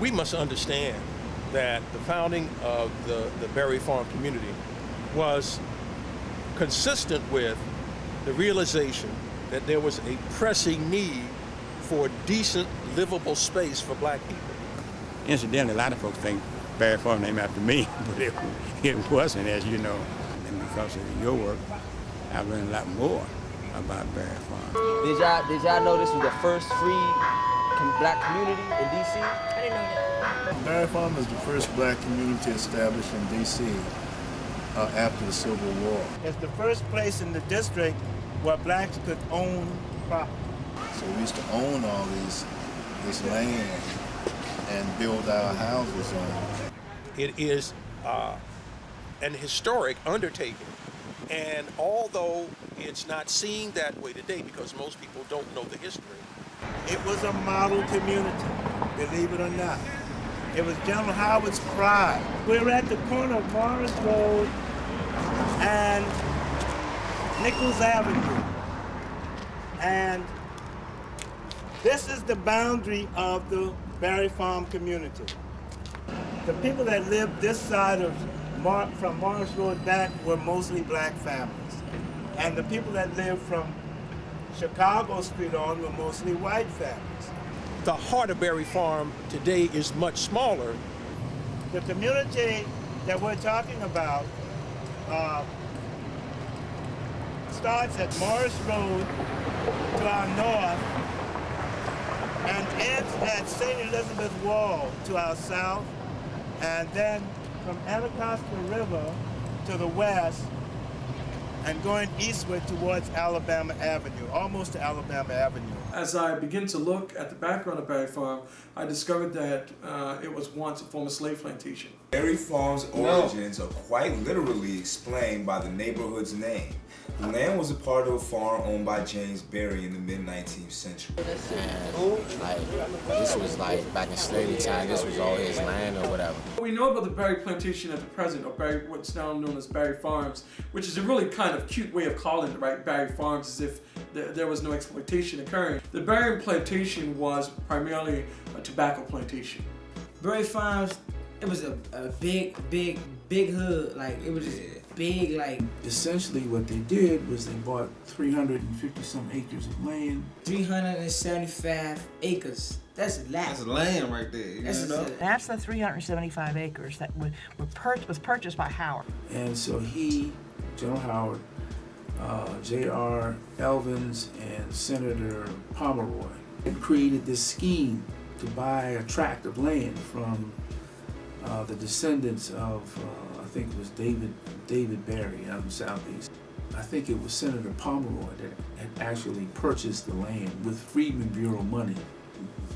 We must understand that the founding of the Berry Farm community was consistent with the realization that there was a pressing need for decent, livable space for black people. Incidentally, a lot of folks think Berry Farm named after me, but it wasn't, as you know. And because of your work, I've learned a lot more about Berry Farm. Did y'all know this was the first free black community in D.C.? I didn't know that. Berry Farm is the first black community established in D.C. After the Civil War. It's the first place in the district where blacks could own property. So we used to own all this land and build our houses on it. It is an historic undertaking. And although it's not seen that way today because most people don't know the history. It was a model community, believe it or not. It was General Howard's pride. We're at the corner of Morris Road and Nichols Avenue. And this is the boundary of the Berry Farm community. The people that lived this side of from Morris Road back were mostly black families. And the people that lived from Chicago Street on were mostly white families. The heart of Berry Farm today is much smaller. The community that we're talking about starts at Morris Road to our north and ends at St. Elizabeth Wall to our south, and then from Anacostia River to the west and going eastward towards Alabama Avenue, almost to Alabama Avenue. As I begin to look at the background of Berry Farm, I discovered that it was once a former slave plantation. Berry Farm's origins are quite literally explained by the neighborhood's name. The land was a part of a farm owned by James Berry in the mid-19th century. And like, this was like back in slavery time, this was all his land or whatever. We know about the Berry plantation at the present, or Berry, what's now known as Berry Farms, which is a really kind of cute way of calling it, right? Berry Farms, as if there was no exploitation occurring. The Berry plantation was primarily a tobacco plantation. Berry Farms, it was a big hood. Like, it was just big, like... Essentially what they did was they bought 350-some acres of land. 375 acres. That's a lot. That's land right there. You know? That's the 375 acres that was purchased by Howard. And so he, General Howard, J.R. Elvins, and Senator Pomeroy created this scheme to buy a tract of land from the descendants of, I think it was David Berry out in the Southeast. I think it was Senator Pomeroy that had actually purchased the land with Freedmen Bureau money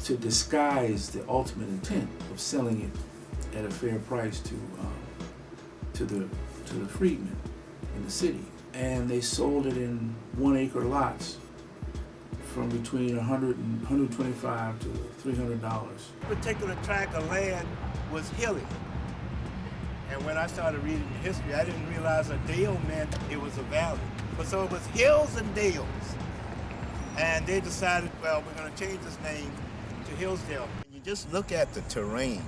to disguise the ultimate intent of selling it at a fair price to the freedmen in the city. And they sold it in 1-acre lots from between $100 and $125 to $300. This particular tract of land was hilly. And when I started reading the history, I didn't realize a dale meant it was a valley. But so it was hills and dales. And they decided, well, we're going to change this name to Hillsdale. You just look at the terrain,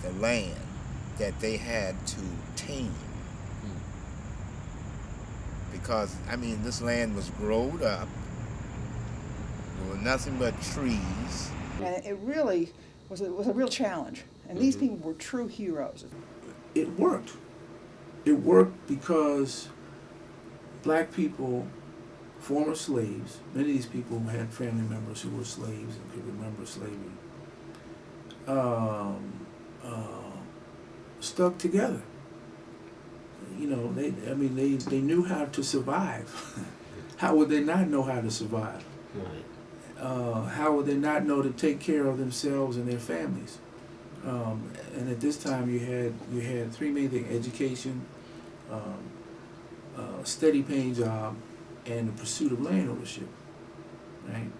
the land that they had to tame. Because, I mean, this land was growed up. There were nothing but trees. And it really was a real challenge. And these people were true heroes. It worked. It worked because black people, former slaves, many of these people had family members who were slaves and could remember slavery, stuck together. You know, they knew how to survive. How would they not know how to survive? How would they not know to take care of themselves and their families? And at this time, you had three main things: education, steady paying job, and the pursuit of land ownership. Right,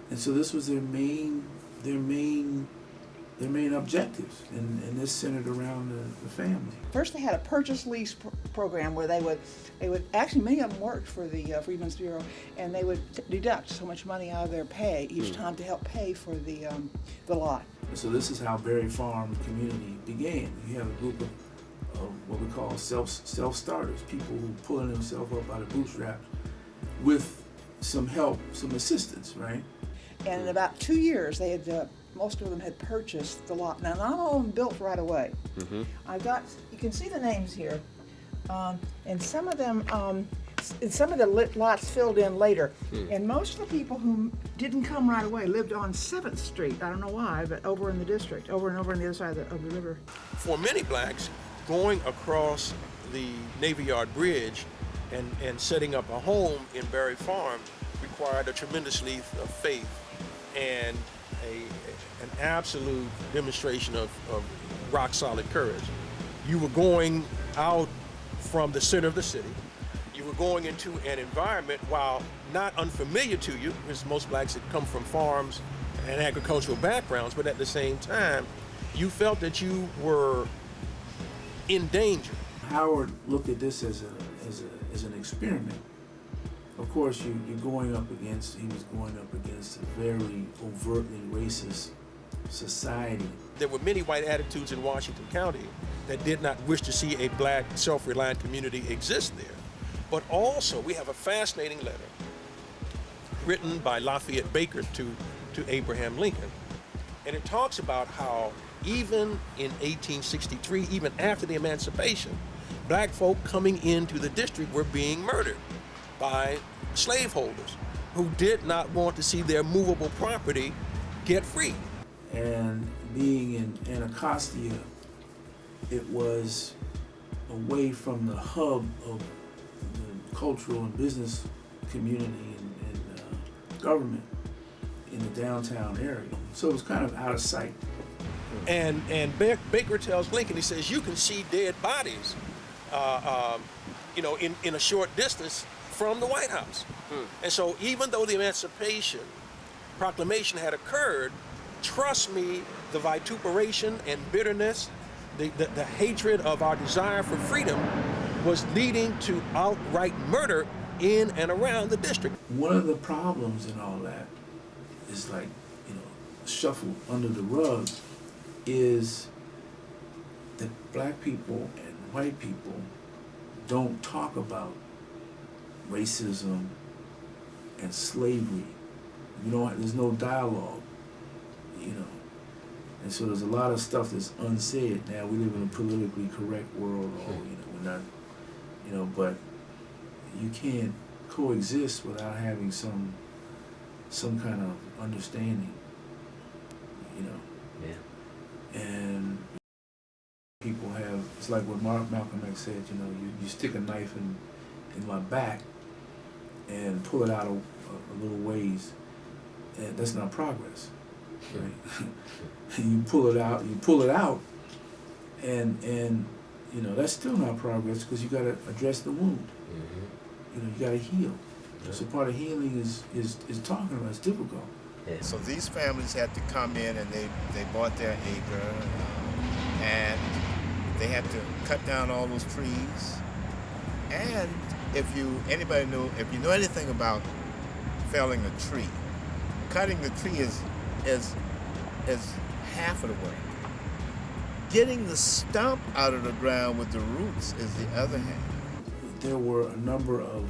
and so this was their main their main objectives, and this centered around the family. First, they had a purchase lease program where they would actually, many of them worked for the Freedmen's Bureau, and they would deduct so much money out of their pay each time to help pay for the lot. So this is how Berry Farm community began. You have a group of what we call self-starters, people who pulling themselves up out of bootstraps with some help, some assistance, right? And in about 2 years, they had most of them had purchased the lot. Now, not all of them built right away. I've got, you can see the names here, and some of them, and some of the lots filled in later. And most of the people who didn't come right away lived on 7th Street. I don't know why, but over in the district, over and over on the other side of the river. For many blacks, going across the Navy Yard Bridge and setting up a home in Berry Farm required a tremendous leap of faith and an absolute demonstration of rock-solid courage. You were going out from the center of the city. You were going into an environment, while not unfamiliar to you, because most blacks had come from farms and agricultural backgrounds, but at the same time, you felt that you were in danger. Howard looked at this as an experiment. Of course, he was going up against a very overtly racist society. There were many white attitudes in Washington County that did not wish to see a black, self-reliant community exist there. But also, we have a fascinating letter written by Lafayette Baker to Abraham Lincoln. And it talks about how even in 1863, even after the emancipation, black folk coming into the district were being murdered by slaveholders who did not want to see their movable property get free. And being in Anacostia, it was away from the hub of the cultural and business community and government in the downtown area. So it was kind of out of sight. And Baker tells Lincoln, he says, you can see dead bodies, in a short distance from the White House. And so even though the Emancipation Proclamation had occurred, trust me, the vituperation and bitterness, the hatred of our desire for freedom was leading to outright murder in and around the district. One of the problems in all that is shuffled under the rug is that black people and white people don't talk about racism and slavery. There's no dialogue, and so there's a lot of stuff that's unsaid. Now we live in a politically correct world, we're not, but you can't coexist without having some kind of understanding, And people have, it's like what Malcolm X said, you stick a knife in my back and pull it out a little ways, and that's not progress, right? You pull it out, and that's still not progress, because you got to address the wound. You got to heal. So part of healing is talking about. It's difficult. So these families had to come in and they bought their acre, and they had to cut down all those trees. And if you know anything about felling a tree, cutting the tree is half of the work. Getting the stump out of the ground with the roots is the other half. There were a number of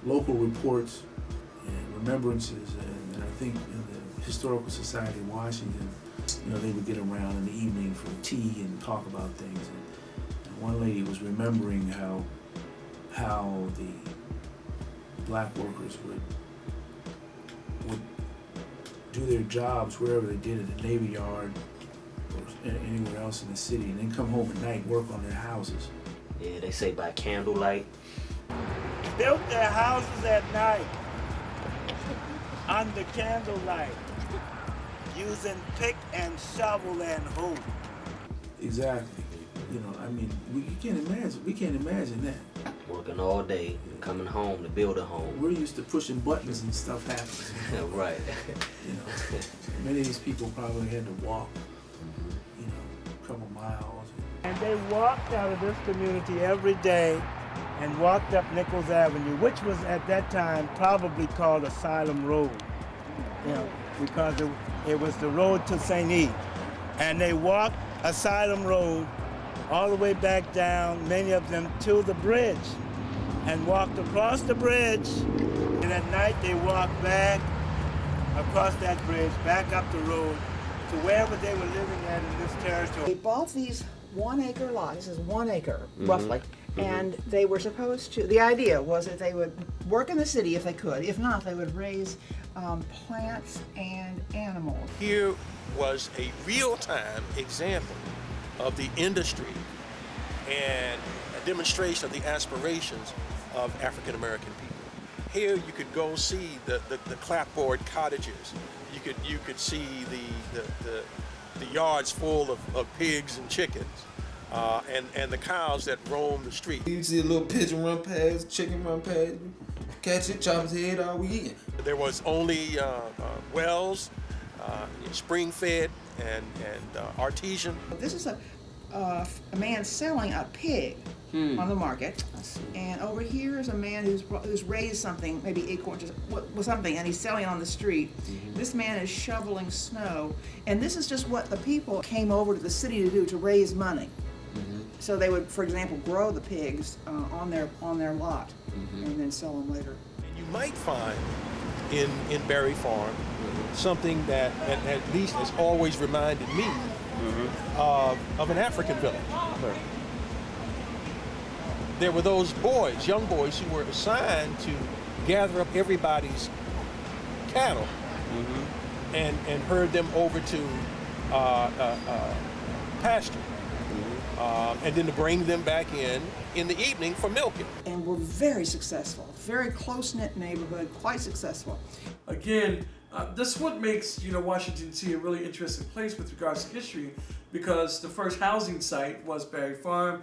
local reports and remembrances, and I think in the Historical Society of Washington, they would get around in the evening for tea and talk about things. And one lady was remembering how the black workers would do their jobs wherever they did, at the Navy Yard or anywhere else in the city, and then come home at night, work on their houses. Yeah, they say by candlelight. Built their houses at night, under candlelight, using pick and shovel and hoe. Exactly. We can't imagine that. Working all day, coming home to build a home. We're used to pushing buttons and stuff happens. Right. You know, many of these people probably had to walk, you know, a couple miles. And they walked out of this community every day and walked up Nichols Avenue, which was at that time probably called Asylum Road, you know, because it was the road to St. Eve. And they walked Asylum Road all the way back down, many of them to the bridge, and walked across the bridge. And at night they walked back across that bridge, back up the road to wherever they were living at in this territory. They bought these 1 acre lots, this is 1 acre, roughly, and they were supposed to, the idea was that they would work in the city if they could. If not, they would raise plants and animals. Here was a real-time example of the industry and a demonstration of the aspirations of African American people. Here you could go see the clapboard cottages. You could see the yards full of pigs and chickens, and the cows that roam the street. You see a little pigeon run past, chicken run past, catch it, chop his head, all we eating. There was only wells, spring-fed and artesian. This is a man selling a pig on the market, and over here is a man who's raised something, maybe acorns or something, and he's selling it on the street. This man is shoveling snow, and this is just what the people came over to the city to do, to raise money. So they would, for example, grow the pigs on their lot and then sell them later. And you might find in Berry Farm something that at least has always reminded me of an African village. There were those boys, young boys, who were assigned to gather up everybody's cattle and herd them over to pasture, and then to bring them back in the evening for milking. And we're very successful, very close-knit neighborhood, quite successful. Again, this is what makes Washington D.C. a really interesting place with regards to history, because the first housing site was Berry Farm.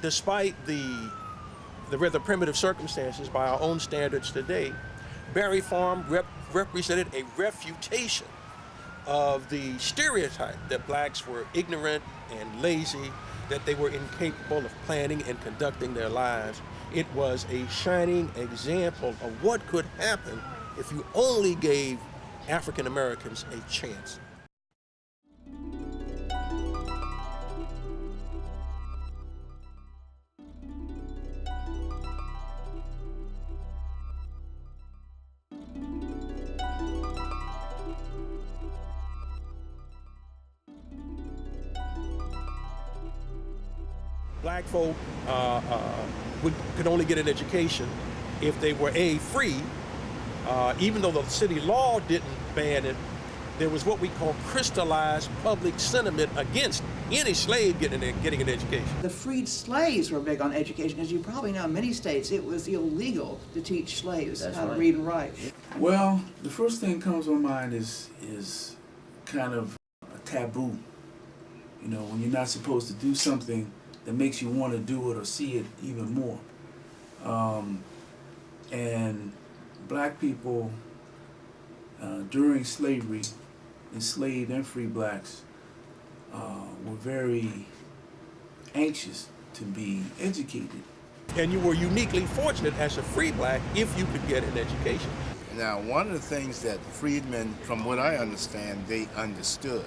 Despite the rather primitive circumstances by our own standards today, Berry Farm represented a refutation of the stereotype that blacks were ignorant and lazy, that they were incapable of planning and conducting their lives. It was a shining example of what could happen if you only gave African Americans a chance. Black folk could only get an education if they were free. Even though the city law didn't ban it, there was what we call crystallized public sentiment against any slave getting an education. The freed slaves were big on education. As you probably know, in many states it was illegal to teach slaves how to read and write. Well, the first thing that comes to my mind is kind of a taboo. You know, when you're not supposed to do something that makes you want to do it or see it even more. And black people during slavery, enslaved and free blacks, were very anxious to be educated. And you were uniquely fortunate as a free black if you could get an education. Now, one of the things that freedmen, from what I understand, they understood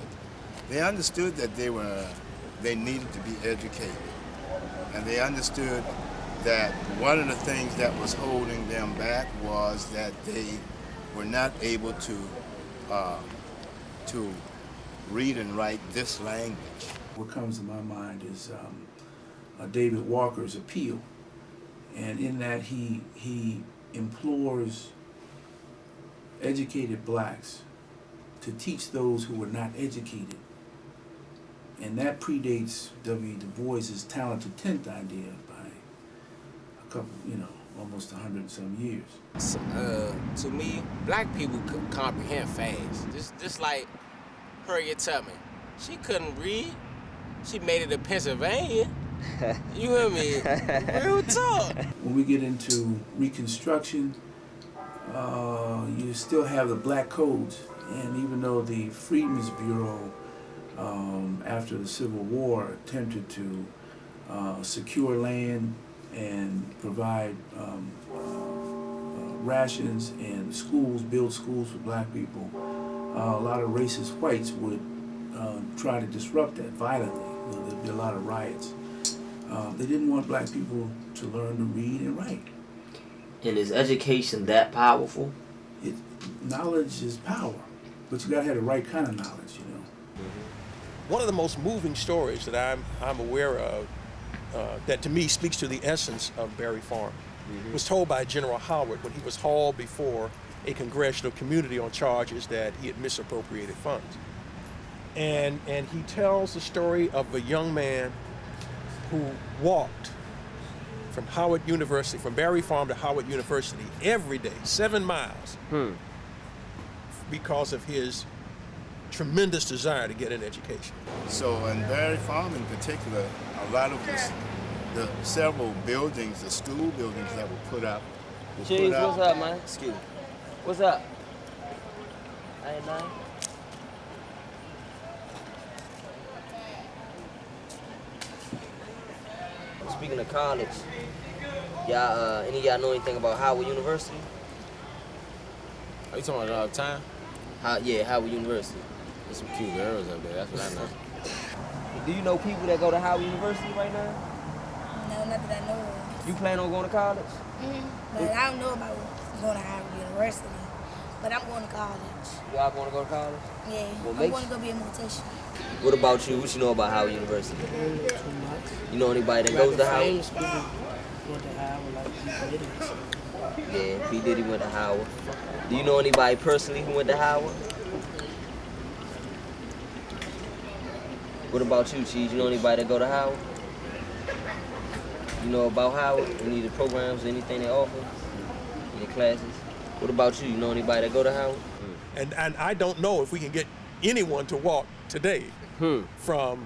that they needed to be educated. And they understood that one of the things that was holding them back was that they were not able to read and write this language. What comes to my mind is David Walker's appeal. And in that he implores educated blacks to teach those who were not educated. And that predates W. Du Bois's talented 10th idea by a couple, almost 100 and some years. To me, black people could comprehend fast. Just like Harriet Tubman. She couldn't read. She made it to Pennsylvania. You hear me? Real talk. When we get into Reconstruction, you still have the black codes, and even though the Freedmen's Bureau after the Civil War attempted to secure land and provide rations and schools, build schools for black people, a lot of racist whites would try to disrupt that violently. You know, there'd be a lot of riots. They didn't want black people to learn to read and write. And is education that powerful? Knowledge is power, but you gotta have the right kind of knowledge, you know. One of the most moving stories that I'm aware of that to me speaks to the essence of Berry Farm was told by General Howard when he was hauled before a congressional committee on charges that he had misappropriated funds. And he tells the story of a young man who walked from Howard University, from Berry Farm to Howard University every day, 7 miles, because of his tremendous desire to get an education. So in Berry Farm in particular, a lot of the several buildings, the school buildings that were put up. Cheese, what's up, man? Excuse me. What's up? Ain't nothing. Speaking of college, y'all, any of y'all know anything about Howard University? Are you talking about all the time? Howard University. There's some cute girls up there, that's what I know. Do you know people that go to Howard University right now? No, not that I know of. You plan on going to college? But I don't know about going to Howard University. But I'm going to college. Y'all want to go to college? Yeah, Well, I'm going to go be a mortician. What about you? What you know about Howard University? Too much. You know anybody that goes to Howard? Famous people went to Howard, like P. Diddy. Yeah, P. Diddy went to Howard. Do you know anybody personally who went to Howard? What about you, Cheese? You know anybody that go to Howard? You know about Howard? Any of the programs, anything they offer? Any classes? What about you? You know anybody that go to Howard? And I don't know if we can get anyone to walk today from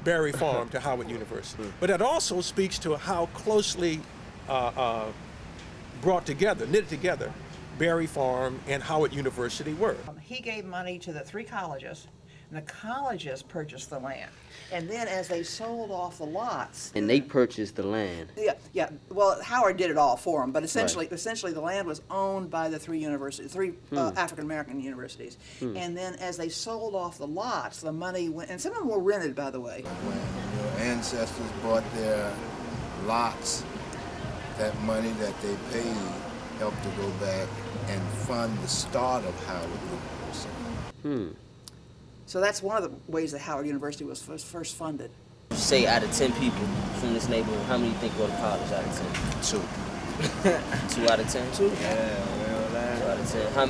Berry Farm to Howard University. But that also speaks to how closely brought together, knitted together, Berry Farm and Howard University were. He gave money to the 3 colleges, and the colleges purchased the land. And then as they sold off the lots... And they purchased the land. Yeah. Well, Howard did it all for them, but essentially the land was owned by the 3 universities, 3 African-American universities. And then as they sold off the lots, the money went... And some of them were rented, by the way. When your ancestors bought their lots, that money that they paid helped to go back and fund the start of Howard University. So that's one of the ways that Howard University was first funded. Say out of 10 people from this neighborhood, how many you think go to college out of 10? 2. 2 out of 10? 2? Yeah, well, 2 out of 10. How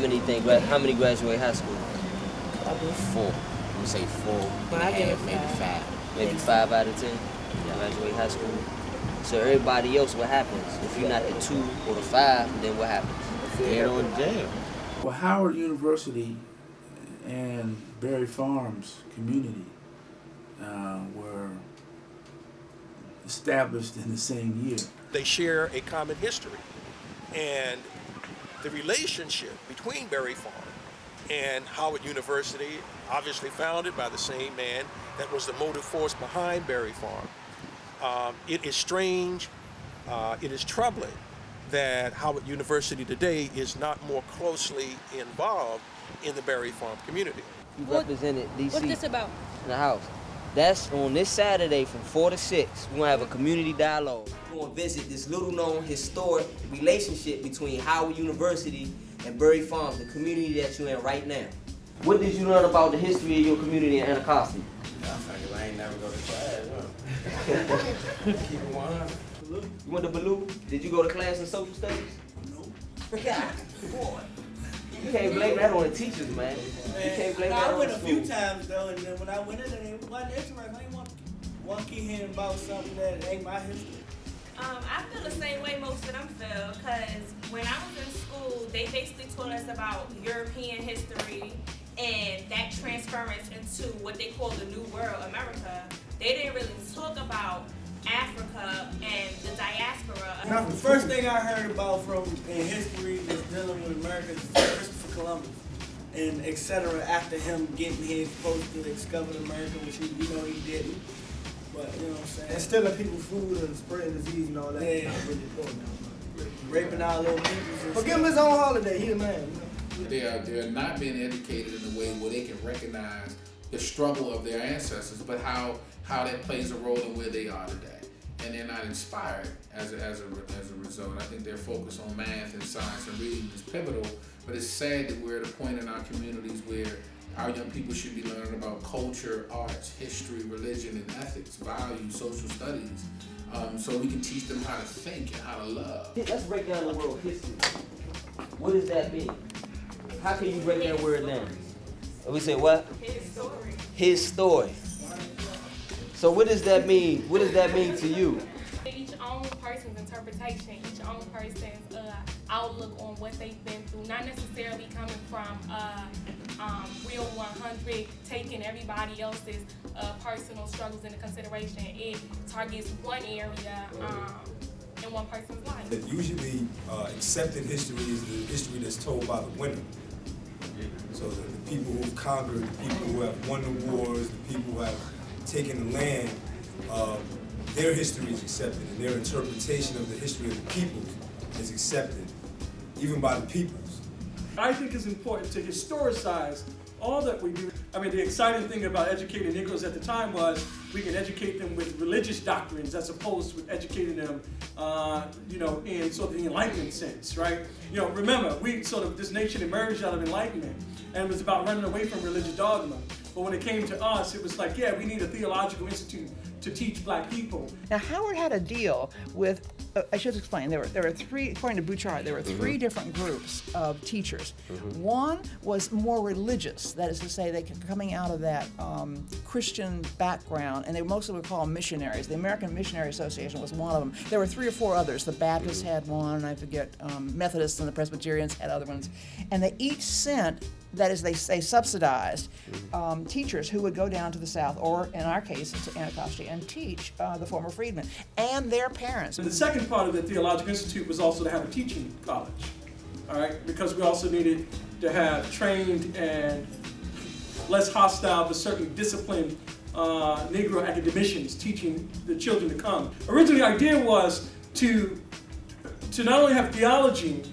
many graduate high school? 4. I'm gonna say 4. But I get maybe 5. Maybe 5 out of 10? Graduate high school. So everybody else, what happens? If you're not the 2 or the 5, then what happens? They're on jail. Well, Howard University and Berry Farm's community were established in the same year. They share a common history. And the relationship between Berry Farm and Howard University, obviously founded by the same man that was the motive force behind Berry Farm, it is strange, it is troubling that Howard University today is not more closely involved in the Berry Farm community. You represented DC. What's this about? In the house. That's on this Saturday from 4 to 6. We're gonna have a community dialogue. We're gonna visit this little-known historic relationship between Howard University and Berry Farm, the community that you're in right now. What did you learn about the history of your community in Anacostia? I ain't never go to class, huh? Keep it 100. You went to Baloo? Did you go to class in social studies? No. God, boy. You can't blame that on the teachers, man. You can't blame that on the I went a school. few times, though, and then when I went in there, it wasn't interesting. I didn't want to keep hearing about something that ain't my history. I feel the same way most of them feel, because when I was in school, they basically taught us about European history and that transference into what they call the New World, America. They didn't really talk about Africa and the diaspora. Now, the first thing I heard about from in history that's dealing with America is Christopher Columbus and etc. After him getting here, supposed to discover America, which he didn't. But you know what I'm saying? And stealing people's food and spreading disease and all that. Yeah, really raping our little people. But give him his own holiday. He the man. They're not being educated in a way where they can recognize the struggle of their ancestors, but how that plays a role in where they are today. And they're not inspired as a result. I think their focus on math and science and reading is pivotal, but it's sad that we're at a point in our communities where our young people should be learning about culture, arts, history, religion, and ethics, values, social studies, so we can teach them how to think and how to love. Let's break down the word history. What does that mean? How can you break that word down? We say what? His story. His story. So what does that mean? What does that mean to you? Each own person's interpretation, each own person's outlook on what they've been through, not necessarily coming from real 100, taking everybody else's personal struggles into consideration. It targets one area in one person's life. Usually, accepted history is the history that's told by the winner. So the people who've conquered, the people who have won the wars, the people who have taken the land, their history is accepted, and their interpretation of the history of the peoples is accepted, even by the peoples. I think it's important to historicize all that we do. I mean, the exciting thing about educating Negroes at the time was we can educate them with religious doctrines as opposed to educating them, in sort of the Enlightenment sense, right? Remember, this nation emerged out of Enlightenment, and it was about running away from religious dogma. But when it came to us, it was like, yeah, we need a theological institute to teach black people. Now, Howard had a deal with, I should explain, there were three, according to Bouchard, there were three different groups of teachers. One was more religious, that is to say, they coming out of that Christian background, and they mostly would call them missionaries. The American Missionary Association was one of them. There were 3 or 4 others. The Baptists had one, I forget, Methodists and the Presbyterians had other ones. And they each sent, that is, they subsidized teachers who would go down to the South, or in our case, to Anacostia, and teach the former freedmen and their parents. And the second part of the Theological Institute was also to have a teaching college, all right? Because we also needed to have trained and less hostile but certainly disciplined Negro academicians teaching the children to come. Originally, the idea was to not only have theology,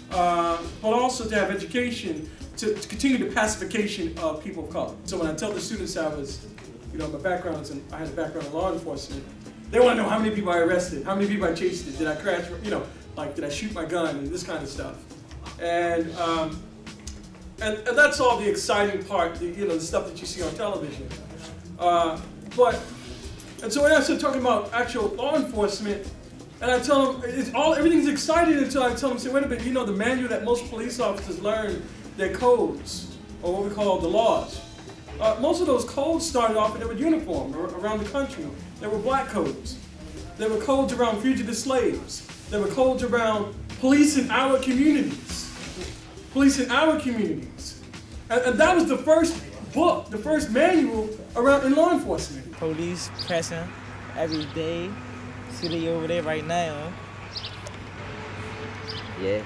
but also to have education to continue the pacification of people of color. So when I tell the students I was, my background is I had a background in law enforcement, they want to know how many people I arrested, how many people I chased, did I crash, did I shoot my gun, and this kind of stuff. And that's all the exciting part, the stuff that you see on television. And so when I start talking about actual law enforcement, and I tell them, everything's exciting until I tell them, say, wait a minute, the manual that most police officers learn, their codes, or what we call the laws. Most of those codes started off and they were uniform around the country. There were black codes. There were codes around fugitive slaves. There were codes around policing our communities. And that was the first book, the first manual around in law enforcement. Police pressing every day. See they over there right now. Yeah.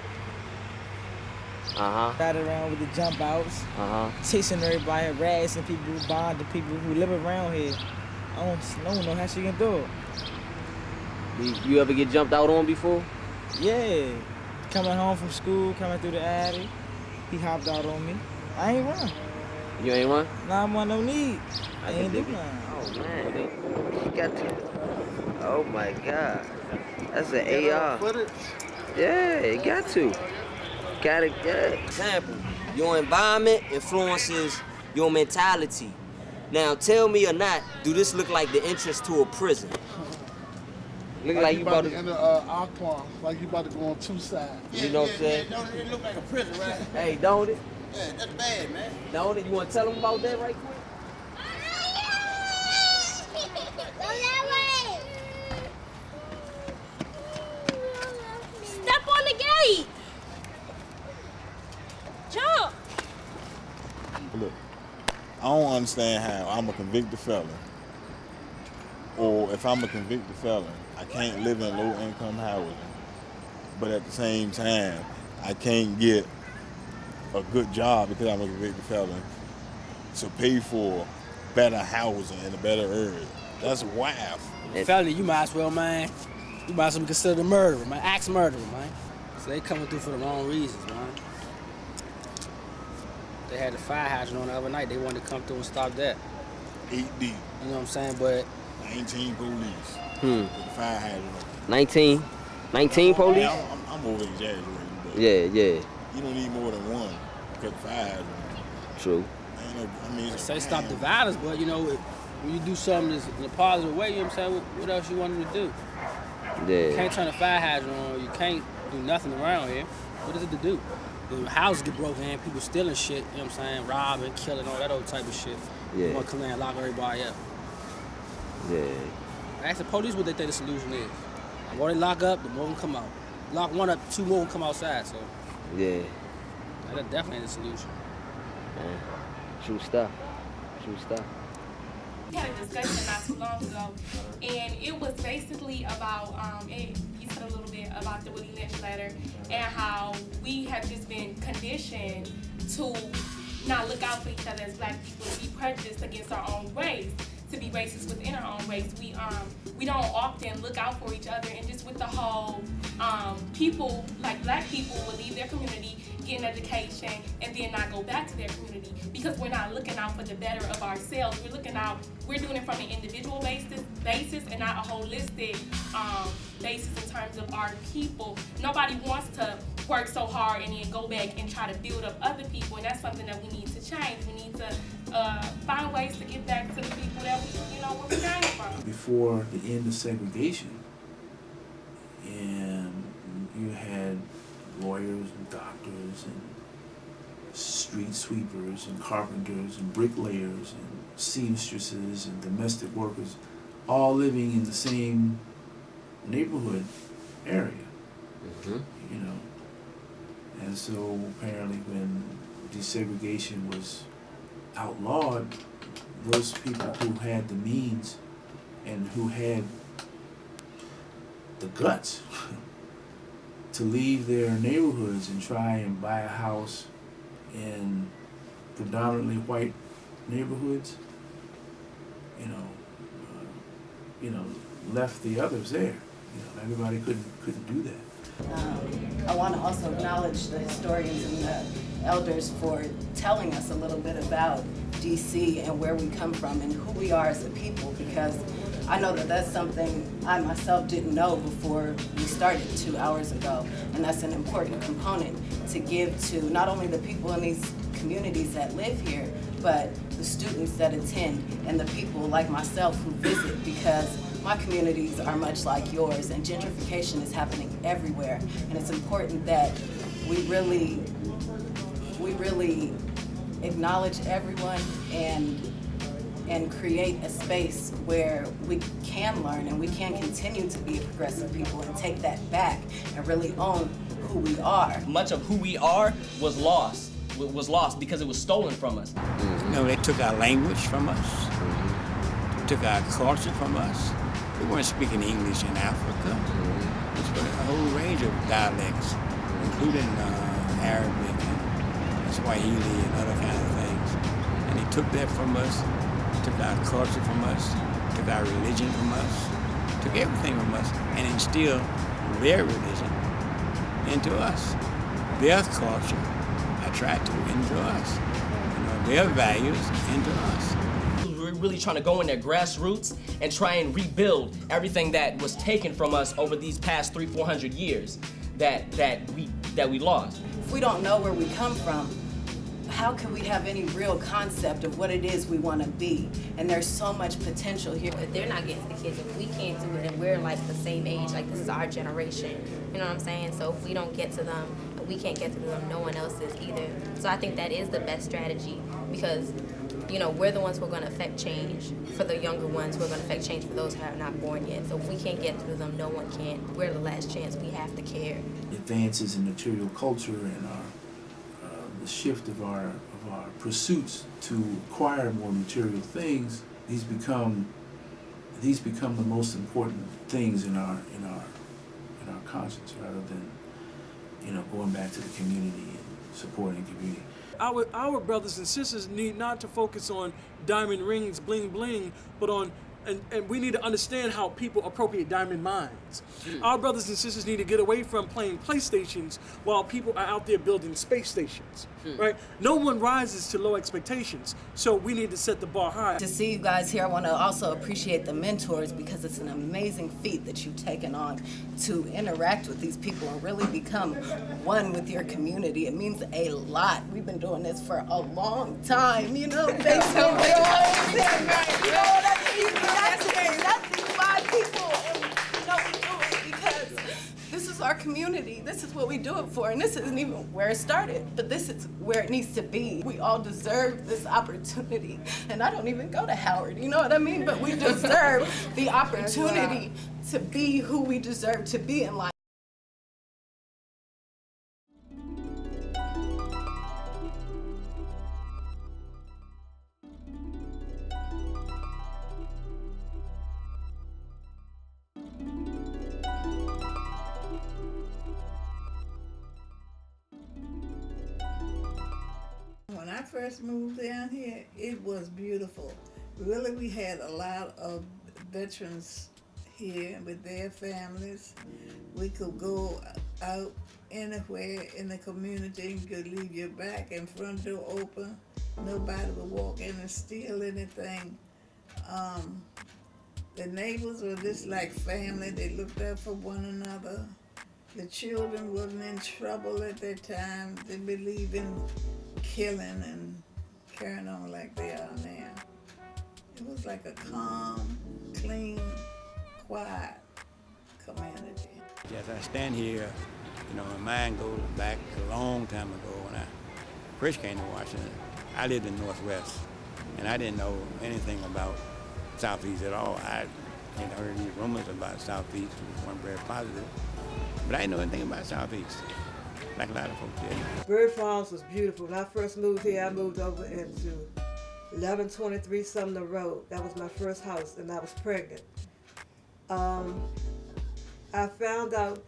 Ride around with the jump outs. Chasing everybody, harassing people, bonding people who live around here. I don't know how she can do it. You ever get jumped out on before? Yeah. Coming home from school, coming through the alley, he hopped out on me. I ain't run. You ain't run? Nah, I'm on no need. I ain't do nothing. Oh man, he got to. Oh my God, that's an AR. Yeah, it got to. Gotta get. Example, your environment influences your mentality. Now, tell me or not, do this look like the entrance to a prison? Look like you about to enter Aqua, like you about to go on 2 sides. You know what I'm saying? Don't it look like a prison, right? Hey, don't it? Yeah, that's bad, man. Don't it? You want to tell them about that right quick? Step on the gate. Jump. Look, I don't understand how I'm a convicted felon or if I'm a convicted felon, I can't live in low-income housing, but at the same time, I can't get a good job because I'm a convicted felon to pay for better housing in a better area. That's wild. Felony, you might as well, man. You might as well be considered a murderer, man. Axe murderer, man. So they coming through for the wrong reasons, man. They had the fire hydrant on the other night. They wanted to come through and stop that. 8 deep. You know what I'm saying? But 19 police. With the fire hydrant on. 19 police? Yeah, I'm over exaggerating, but Yeah. you don't need more than one because the fire hydrant. True. They say stop the violence, but you know, when you do something that's in a positive way, you know what I'm saying? What else you want them to do? Yeah. You can't turn a fire hydrant on. You can't do nothing around here. What is it to do? The houses get broken in, people stealing shit, you know what I'm saying? Robbing, killing, all that old type of shit. Yeah. You want to come in and lock everybody up. Yeah. Ask the police what they think the solution is. The more they lock up, the more them come out. Lock one up, 2 more will come outside, so. Yeah. That definitely ain't the solution. Man. True stuff. We had a discussion not too long ago, and it was basically about, he said a little bit about the Willie Lynch letter and how we have just been conditioned to not look out for each other as Black people, to be prejudiced against our own race, to be racist within our own race. We don't often look out for each other, and just with the whole people, like Black people, will leave their community, get an education, and then not go back to their community because we're not looking out for the better of ourselves. We're doing it from an individual basis and not a holistic basis in terms of our people. Nobody wants to work so hard and then go back and try to build up other people, and that's something that we need to change. We need to find ways to get back to the people that where we came from. Before the end of segregation, and you had lawyers and doctors and street sweepers and carpenters and bricklayers and seamstresses and domestic workers all living in the same neighborhood area. You know, and so apparently when desegregation was outlawed, those people who had the means and who had the guts to leave their neighborhoods and try and buy a house in predominantly white neighborhoods, left the others there. Everybody couldn't do that. I want to also acknowledge the historians and the elders for telling us a little bit about DC and where we come from and who we are as a people, because I know that that's something I myself didn't know before we started 2 hours ago, and that's an important component to give to not only the people in these communities that live here, but the students that attend and the people like myself who visit, because my communities are much like yours and gentrification is happening everywhere, and it's important that we really acknowledge everyone and create a space where we can learn and we can continue to be a progressive people and take that back and really own who we are. Much of who we are was lost because it was stolen from us. They took our language from us, took our culture from us. We weren't speaking English in Africa. We spoke a whole range of dialects, including Arabic and Swahili and other kind of things. And they took that from us, took our culture from us, took our religion from us, took everything from us, and instilled their religion into us. Their culture tried to into us, their values into us. We're really trying to go in their grassroots and try and rebuild everything that was taken from us over these past 300-400 years that we lost. If we don't know where we come from, how can we have any real concept of what it is we want to be? And there's so much potential here. If they're not getting to the kids, if we can't do it, and we're like the same age, like this is our generation, you know what I'm saying? So if we don't get to them, we can't get to them, no one else is either. So I think that is the best strategy, because we're the ones who are going to affect change for the younger ones, who are going to affect change for those who are not born yet. So if we can't get through them, no one can. We're the last chance. We have to care. Advances in material culture and the shift of our pursuits to acquire more material things, these become these become the most important things in our conscience, rather than going back to the community and supporting the community. Our brothers and sisters need not to focus on diamond rings, bling bling, but on and we need to understand how people appropriate diamond mines. Our brothers and sisters need to get away from playing PlayStations while people are out there building space stations, right? No one rises to low expectations, so we need to set the bar high. To see you guys here, I want to also appreciate the mentors, because it's an amazing feat that you've taken on to interact with these people and really become one with your community. It means a lot. We've been doing this for a long time, you know. Thanks so much. That's these 5 people, and we do it because this is our community. This is what we do it for, and this isn't even where it started, but this is where it needs to be. We all deserve this opportunity, and I don't even go to Howard, you know what I mean? But we deserve the opportunity to be who we deserve to be in life. When I first moved down here, it was beautiful. Really, we had a lot of veterans here with their families. We could go out anywhere in the community. You could leave your back and front door open. Nobody would walk in and steal anything. The neighbors were just like family. They looked out for one another. The children wasn't in trouble at that time. They believed in killing and carrying on like they are now. It was like a calm, clean, quiet community. As I stand here, my mind goes back a long time ago when I first came to Washington. I lived in Northwest, and I didn't know anything about Southeast at all. I heard these rumors about Southeast, which weren't very positive, but I didn't know anything about Southeast, like a lot of folks did. Berry Farms was beautiful. When I first moved here, I moved over into 1123 Sumner Road. That was my first house, and I was pregnant. I found out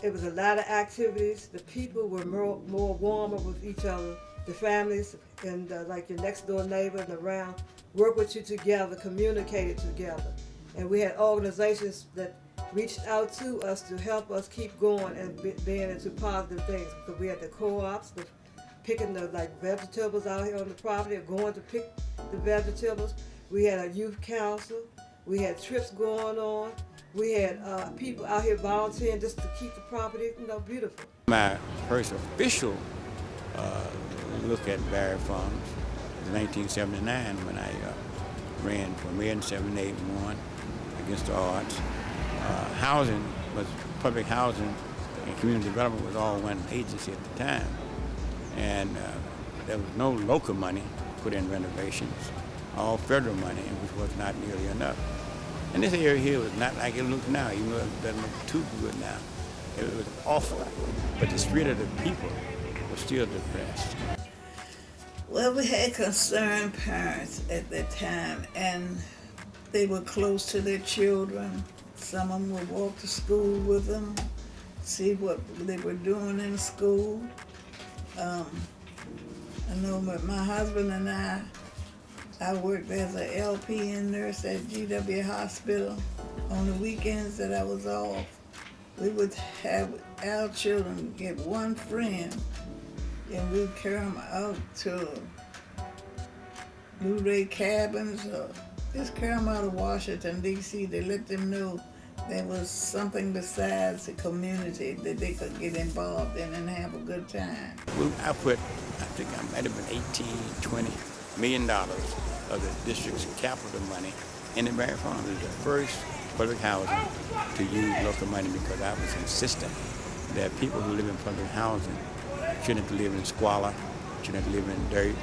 it was a lot of activities. The people were more warmer with each other. The families and like your next door neighbor and around work with you together, communicated together. And we had organizations that reached out to us to help us keep going and being into positive things, because we had the co-ops with picking the vegetables out here on the property, or going to pick the vegetables. We had a youth council. We had trips going on. We had people out here volunteering just to keep the property, beautiful. My first official look at Berry Farms was 1979 when I ran for mayor in 78 and won against the odds. Housing was, public housing and community development was all one agency at the time. And there was no local money put in renovations, all federal money, which was not nearly enough. And this area here was not like it looks now, even though it doesn't look too good now. It was awful, but the spirit of the people was still depressed. Well, we had concerned parents at that time, and they were close to their children. Some of them would walk to school with them, see what they were doing in school. I know my husband and I worked as an LPN nurse at GW Hospital. On the weekends that I was off, we would have our children get one friend, and we'd carry them out to Blue Ray cabins, or just carry them out of Washington, D.C. to let them know there was something besides the community that they could get involved in and have a good time. I think I might have been $18, $20 million of the district's capital money in the Berry Farms. It was the first public housing to use local money, because I was insistent that people who live in public housing shouldn't live in squalor, shouldn't live in dirt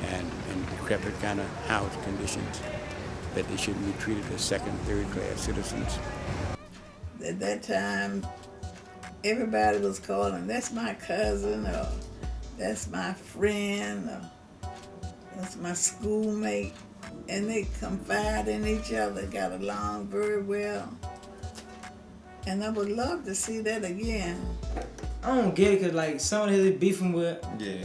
and decrepit kind of house conditions, that they shouldn't be treated as second, third class citizens. At that time, everybody was calling, that's my cousin, or that's my friend, or that's my schoolmate. And they confide in each other, got along very well. And I would love to see that again. I don't get it, cause like some of his beefing with,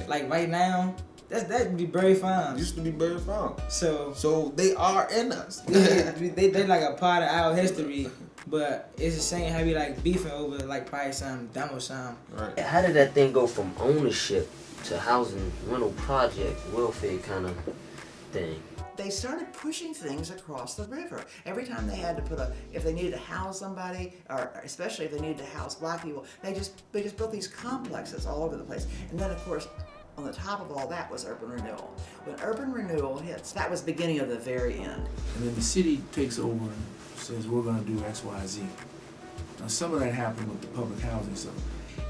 like right now, that be Barry Farms. Used to be Barry Farms. So they are in us. they like a part of our history, but it's the same how we like beefing over like probably some dumb or something. Right. How did that thing go from ownership to housing rental project welfare kind of thing? They started pushing things across the river. Every time they had to put if they needed to house somebody, or especially if they needed to house black people, they just built these complexes all over the place. And then of course, on the top of all that was urban renewal. When urban renewal hits, that was the beginning of the very end. And then the city takes over and says, we're gonna do X, Y, Z. Now some of that happened with the public housing stuff.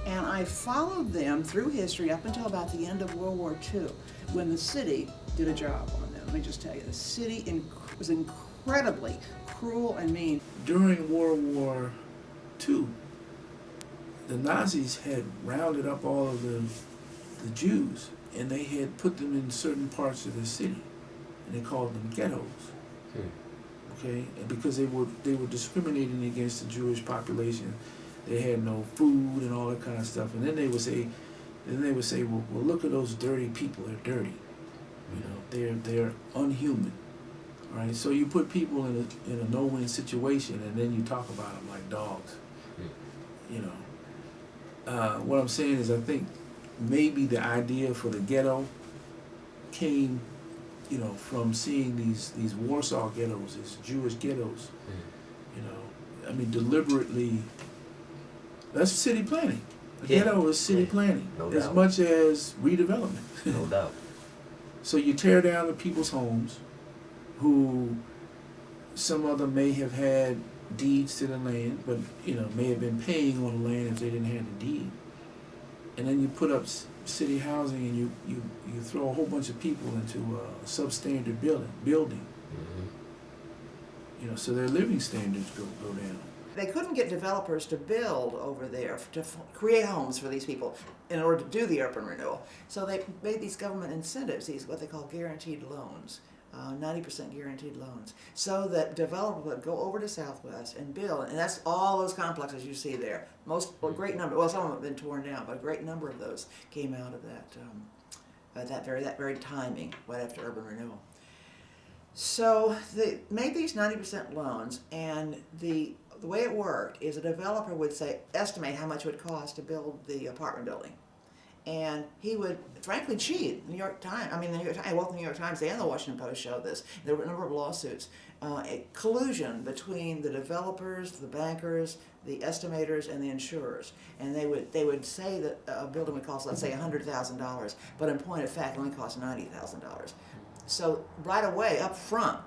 And I followed them through history up until about the end of World War II, when the city did a job on them. Let me just tell you, the city was incredibly cruel and mean. During World War II, the Nazis had rounded up all of the Jews, and they had put them in certain parts of the city, and they called them ghettos. Okay, and because they were discriminating against the Jewish population, they had no food and all that kind of stuff. And then they would say, well, look at those dirty people. They're dirty. You know, they're unhuman. All right. So you put people in a no-win situation, and then you talk about them like dogs. You know. What I'm saying is, I think maybe the idea for the ghetto came, you know, from seeing these Warsaw ghettos, these Jewish ghettos. You know, I mean, deliberately. That's city planning. The ghetto is city planning, as much as redevelopment. No doubt. So you tear down the people's homes, who some of them may have had deeds to the land, but you know may have been paying on the land if they didn't have the deed. And then you put up city housing, and you throw a whole bunch of people into a substandard building. You know, so their living standards go down. They couldn't get developers to build over there, to create homes for these people in order to do the urban renewal. So they made these government incentives, these what they call guaranteed loans, 90% guaranteed loans, so that developers would go over to Southwest and build. And that's all those complexes you see there. A great number, well, some of them have been torn down, but a great number of those came out of that very timing, right after urban renewal. So they made these 90% loans, and the way it worked is a developer would estimate how much it would cost to build the apartment building. And he would frankly cheat. The New York Times, the New York Times and the Washington Post showed this. There were a number of lawsuits. A collusion between the developers, the bankers, the estimators, and the insurers. And they would say that a building would cost, let's say, $100,000, but in point of fact, it only cost $90,000. So right away, up front,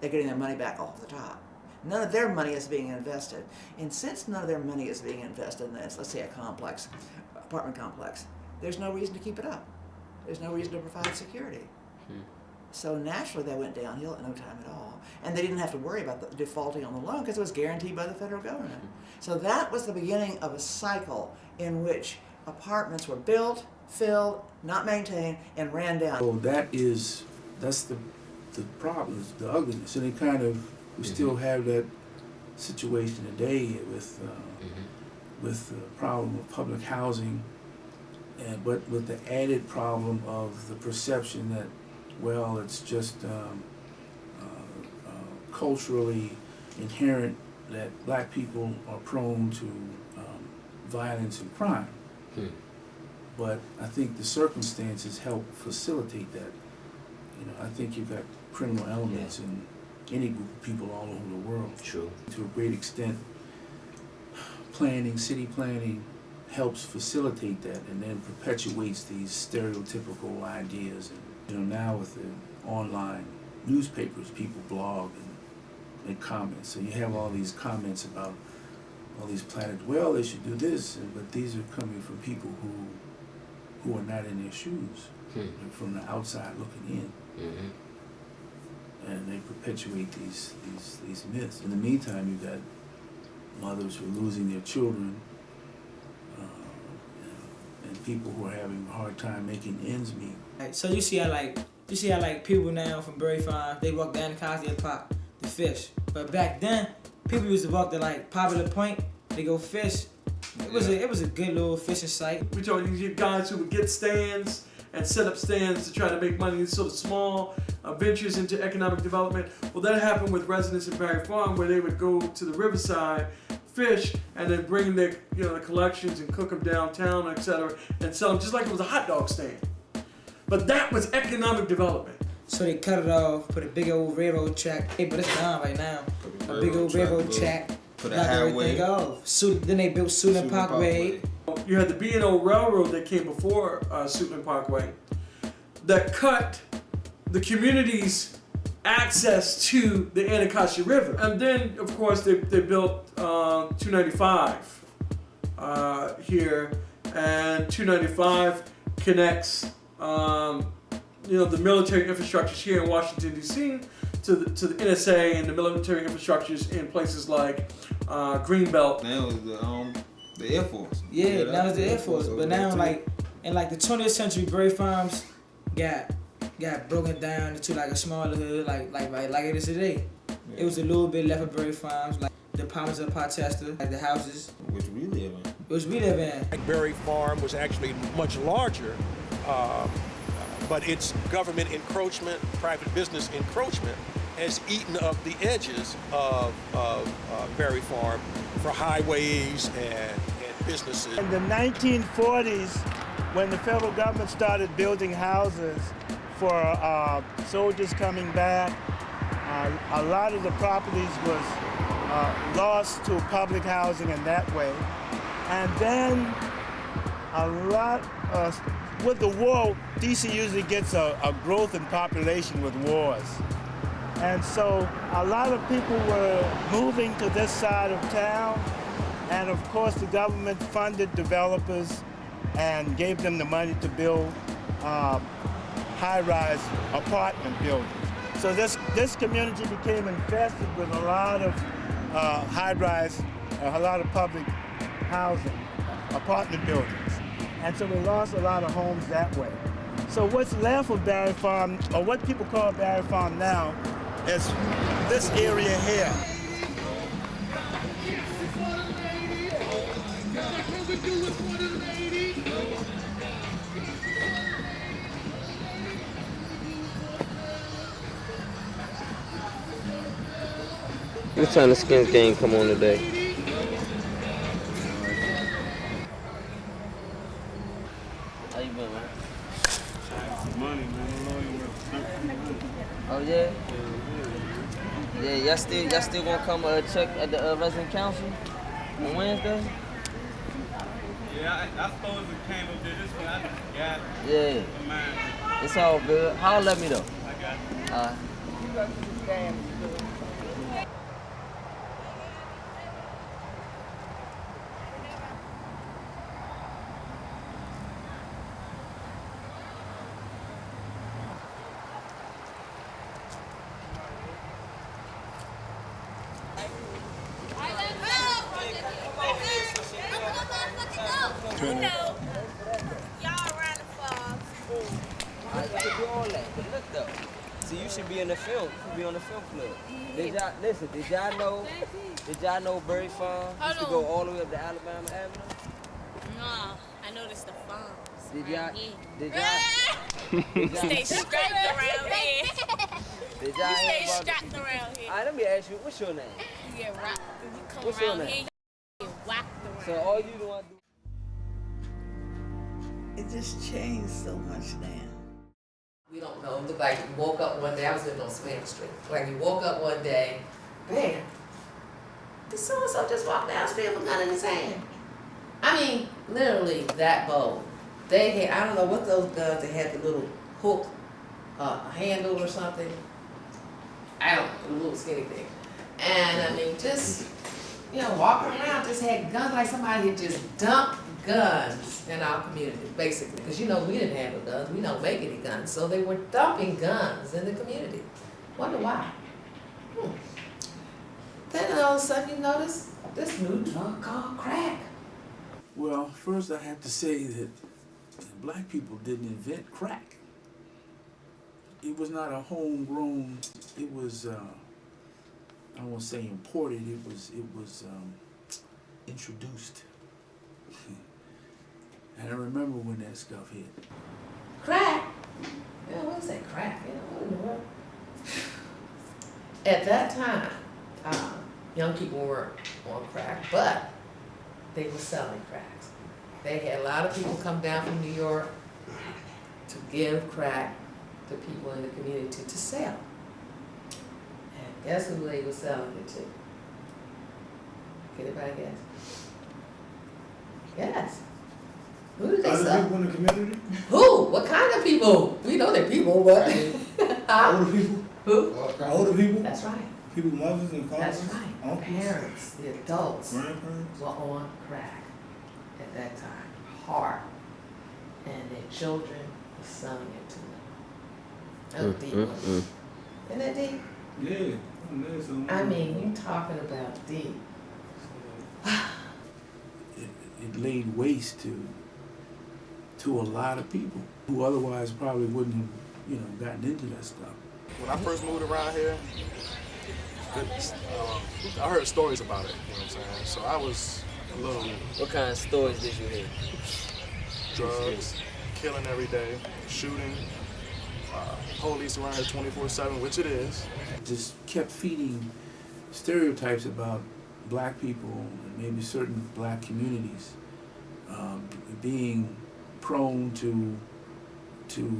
they're getting their money back off the top. None of their money is being invested. And since none of their money is being invested in this, let's say a complex, apartment complex, there's no reason to keep it up. There's no reason to provide security. So naturally they went downhill at no time at all. And they didn't have to worry about the defaulting on the loan because it was guaranteed by the federal government. So that was the beginning of a cycle in which apartments were built, filled, not maintained, and ran down. So that's the problem, the ugliness. And we still have that situation today with the problem of public housing, but with the added problem of the perception that, well, it's just culturally inherent that black people are prone to violence and crime. But I think the circumstances help facilitate that. You know, I think you've got criminal elements in any group of people all over the world. True. To a great extent, city planning helps facilitate that and then perpetuates these stereotypical ideas. And you know, now with the online newspapers, people blog and make comments. So you have all these comments about all these planets. Well, they should do this, but these are coming from people who are not in their shoes, from the outside looking in. And they perpetuate these myths. In the meantime, you've got mothers who are losing their children, and people who are having a hard time making ends meet. So you see how You see how like people now from Berry Farm, they walk down the Cosby and pop the fish. But back then, people used to walk to like Popular Point, they go fish. It was a good little fishing site. We told you get guys who would get stands and set up stands to try to make money, these sort of small ventures into economic development. Well, that happened with residents at Berry Farm, where they would go to the riverside, fish, and then bring their the collections and cook them downtown, etc., and sell them just like it was a hot dog stand. But that was economic development. So they cut it off, put a big old railroad track. Hey, but it's gone right now. A big old railroad track. Put a knock highway. everything off. Then they built Suitland Parkway. You had the B&O Railroad that came before Suitland Parkway that cut the community's access to the Anacostia River. And then, of course, they built 295 here, and 295 connects the military infrastructures here in Washington, D.C. to the NSA and the military infrastructures in places like Greenbelt. Now it's the Air Force. Yeah, now it's the Air Force. But now, like in like the 20th century, Berry Farms got broken down into like a smaller hood, like it is today. Yeah. It was a little bit left of Berry Farms, like the apartments of Potchester, like the houses. Which we live in. Which we live in. Berry Farm was actually much larger, but its government encroachment, private business encroachment, has eaten up the edges of Berry Farm for highways and businesses. In the 1940s, when the federal government started building houses for soldiers coming back, a lot of the properties was lost to public housing in that way. And then a lot, with the war, DC usually gets a growth in population with wars. And so a lot of people were moving to this side of town, and of course the government funded developers and gave them the money to build high-rise apartment buildings. So this community became infested with a lot of high-rise, a lot of public housing, apartment buildings. And so we lost a lot of homes that way. So what's left of Berry Farm, or what people call Berry Farm now, is this area here. What time the Skins game come on today? How you been, man? Money, man. Oh yeah? Yeah, y'all still gonna come check at the resident council on Wednesday? Yeah, I supposed it came up there this one. I just forgot. Yeah. It's all good. Holler at me though. I got it. You go to the stand. You know, y'all around the farm. I can do all that, but look though. See, you should be in the film. You should be on the film club. Did y'all know Berry Farm used to go all the way up to Alabama Avenue? Nah, I noticed the farms. Did y'all Stay strapped around here. Did y'all Stay hear about strapped around here. Alright, let me ask you, what's your name? You get rocked. You come What's your around name? here, you get whacked around. So all you want to do. It just changed so much now. We don't know. It looked like you woke up one day. I was living on Smith Street. Like you woke up one day, man, did so-and-so just walk down the street with a gun in his hand? I mean, literally that bold. They had, I don't know what those guns, they had the little hook handle or something. I don't know, the little skinny thing. And I mean, just, walking around, just had guns like somebody had just dumped guns in our community, basically. Because we didn't have no guns, we don't make any guns. So they were dumping guns in the community. Wonder why. Then all of a sudden you notice this new drug called crack. Well, first I have to say that black people didn't invent crack. it was not a homegrown. It was I don't want to say imported. It was introduced. And I remember when that stuff hit. Crack? You know, what is that crack? You know, what in the world? At that time, young people weren't on crack, but they were selling cracks. They had a lot of people come down from New York to give crack to people in the community to sell. And guess who they were selling it to? Can anybody guess? Yes. Who did they Other sell? people in the community? Who? What kind of people? We know they're people, but Older people? who? Older people? That's right. People, mothers and fathers? That's right. Uncles? Parents, the adults, Grandparents? were on crack at that time, hard, and their children were selling it to them. That was deep. Isn't that deep? Yeah. I mean, you talking about deep. It laid waste to a lot of people who otherwise probably wouldn't have, you know, gotten into that stuff. When I first moved around here, I heard stories about it, you know what I'm saying? So I was a little... What kind of stories did you hear? Drugs, killing every day, shooting, police around here 24/7, which it is. Just kept feeding stereotypes about black people and maybe certain black communities being prone to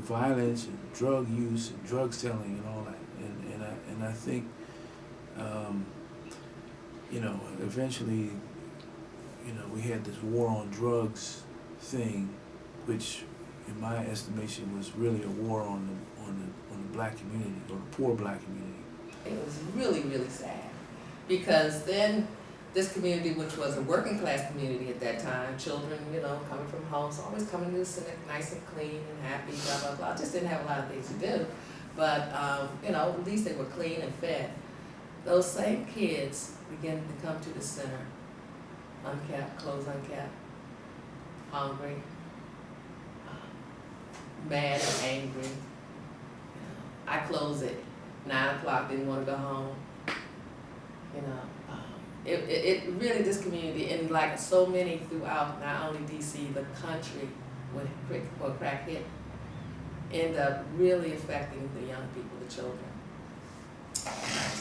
violence and drug use and drug selling and all that. And I think, you know, eventually, you know, we had this war on drugs thing, which in my estimation was really a war on the black community, or the poor black community. It was really, really sad, because then this community, which was a working class community at that time, children, you know, coming from homes, always coming to the Senate nice and clean and happy, blah, blah, blah, just didn't have a lot of things to do. But, you know, at least they were clean and fed. Those same kids began to come to the center, uncapped, clothes uncapped, hungry, mad and angry. You know, I closed at 9 o'clock, didn't want to go home. You know, it really, this community, and like so many throughout not only DC, the country, when crack hit, end up really affecting the young people, the children.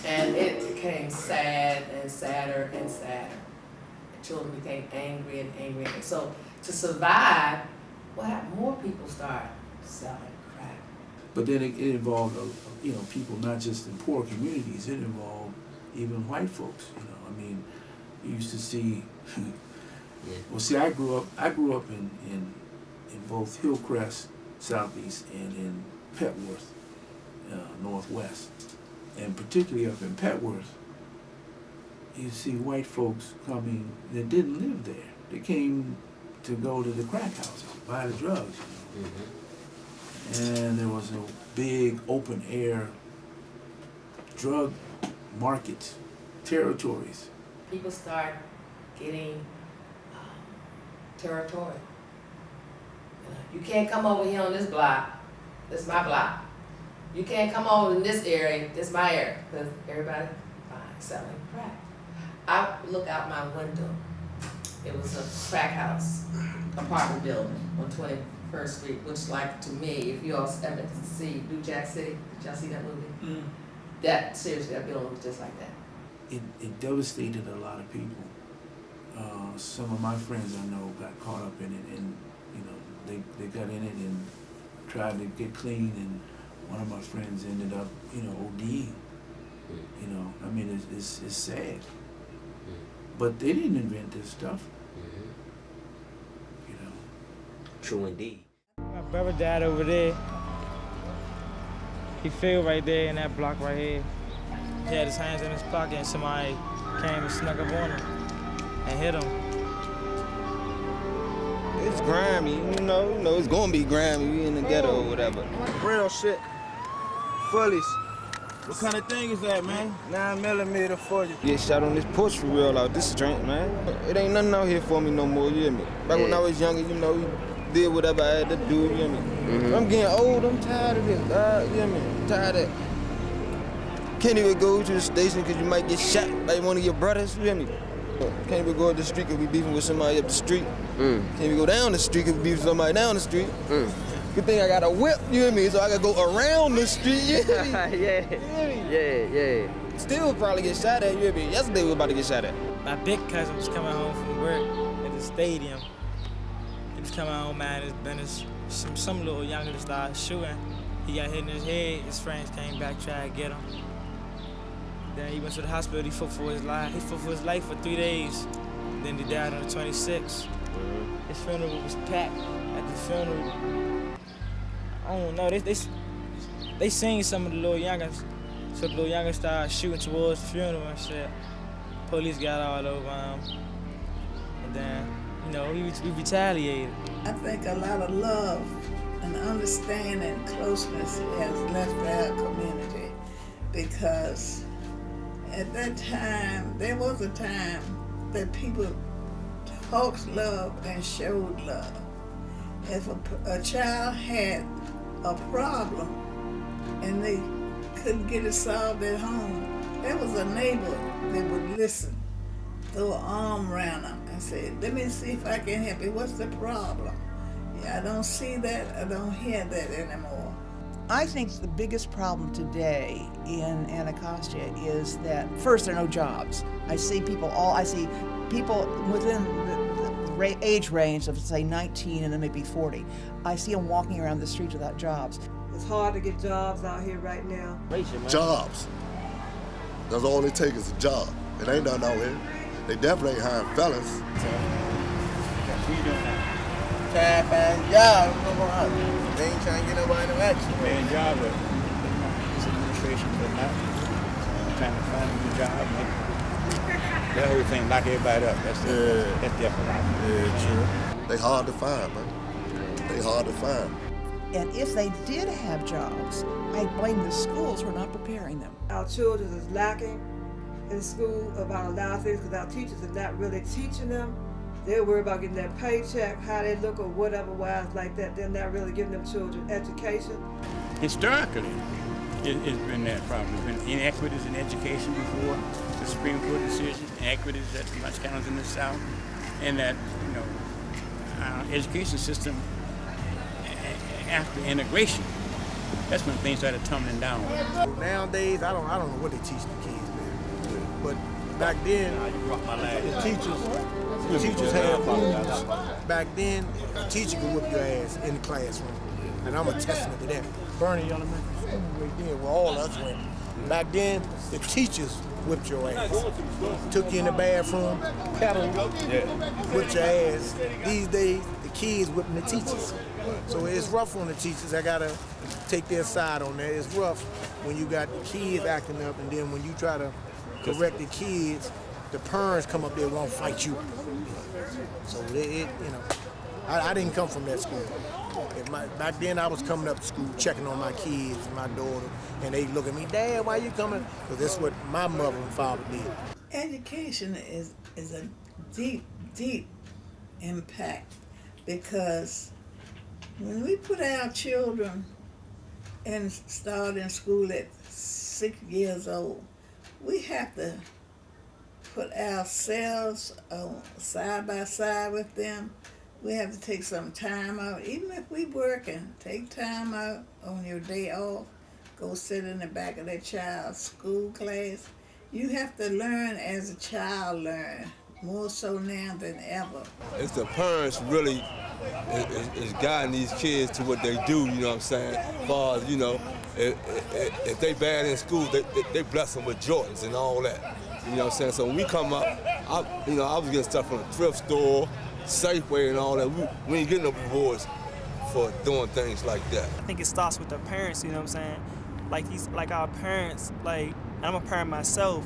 And it became sad and sadder and sadder. The children became angry and angry. And so to survive, what happened? More people started selling crack. But then it involved, you know, people not just in poor communities. It involved even white folks. You know, I mean, you used to see. Well, see, I grew up in both Hillcrest, Southeast, and in Petworth, Northwest, and particularly up in Petworth. You see white folks coming that didn't live there. They came to go to the crack houses, buy the drugs. You know? And there was a big open air drug markets, territories. People start getting territorial. You can't come over here on this block. This is my block. You can't come over in this area. This is my area. Because everybody selling crack. I look out my window. It was a crack house, apartment building on 21st Street, which, like, to me, if you all ever see New Jack City, did y'all see that movie? Mm. That, seriously, that building was just like that. It devastated a lot of people. Some of my friends I know got caught up in it, and you know, they got in it and tried to get clean, and one of my friends ended up, you know, ODing. You know, I mean, it's sad. But they didn't invent this stuff. You know. True indeed. My brother died over there. He fell right there in that block right here. He had his hands in his pocket and somebody came and snuck up on him and hit him. It's grimy, you know, it's gonna be grimy. We in the ghetto or whatever. Real shit. Fullies. What kind of thing is that, man? 9mm 40. Get shot on this porch for real out this drink, man. It ain't nothing out here for me no more, you hear me? Back when I was younger, you know, did whatever I had to do, you know what I mean? I'm getting old, I'm tired of this, you know what I mean? I'm tired of can't even go to the station because you might get shot by one of your brothers, you know what I mean? Can't even go up the street because we beefing with somebody up the street. Can't even go down the street because we beefing with somebody down the street. Good thing I got a whip, you know what I mean? So I gotta go around the street, you know what I mean? Yeah. Still probably get shot at, you know what I mean? Yesterday we were about to get shot at. My big cousin was coming home from work at the stadium. He was coming home, man, his business. Some little youngster started shooting. He got hit in his head. His friends came back, tried to get him. Then he went to the hospital. He fought for his life. He fought for his life for 3 days. Then he died on the 26th. His funeral was packed. At the funeral, I don't know. They seen some of the little youngers. So the little youngers started shooting towards the funeral and shit. Police got all over him. And then, you know, we retaliated. I think a lot of love and understanding, closeness has left our community because at that time, there was a time that people talked love and showed love. If a child had a problem and they couldn't get it solved at home, there was a neighbor that would listen, throw an arm around them and say, let me see if I can help you. What's the problem? Yeah, I don't see that, I don't hear that anymore. I think the biggest problem today in Anacostia is that first there are no jobs. I see people within the age range of say 19 and then maybe 40. I see them walking around the streets without jobs. It's hard to get jobs out here right now. Jobs. That's all they take is a job. It ain't nothing out here. They definitely ain't hiring fellas. Trying to find a job, they ain't trying to get nobody to action. Man, job, it's administration for now. Trying to find a new job. That whole thing lock everybody up. That's definitely right. Yeah, true. They hard to find, man. They hard to find. And if they did have jobs, I blame the schools for not preparing them. Our children is lacking in school about a lot of things because our teachers are not really teaching them. They're worried about getting that paycheck, how they look or whatever wise like that. They're not really giving them children education. Historically, it's been that problem. There's been inequities in education before the Supreme Court decision, inequities at much counties in the South, and that, you know, our education system after integration, that's when things started tumbling down. Nowadays, I don't know what they teach the kids, man. But back then, the teachers had rules. Back then, a teacher could whip your ass in the classroom. And I'm a testament to that. Bernie Elementary School, right there, where all of us went. Back then, the teachers whipped your ass. Took you in the bathroom, paddled, whipped your ass. These days, the kids whipping the teachers. So it's rough on the teachers. I gotta take their side on that. It's rough when you got the kids acting up, and then when you try to correct the kids, the parents come up there and won't fight you. So I didn't come from that school. Back then I was coming up to school, checking on my kids and my daughter, and they look at me, Dad, why you coming? Because that's what my mother and father did. Education is a deep, deep impact because when we put our children and start in school at 6 years old, we have to put ourselves side by side with them. We have to take some time out, even if we working, take time out on your day off, go sit in the back of that child's school class. You have to learn as a child learn, more so now than ever. It's the parents really is guiding these kids to what they do, you know what I'm saying? As far as, you know, if they bad in school, they bless them with Jordans and all that. You know what I'm saying? So when we come up, I was getting stuff from the thrift store, Safeway and all that. We ain't getting no rewards for doing things like that. I think it starts with the parents, you know what I'm saying? Like our parents, and I'm a parent myself,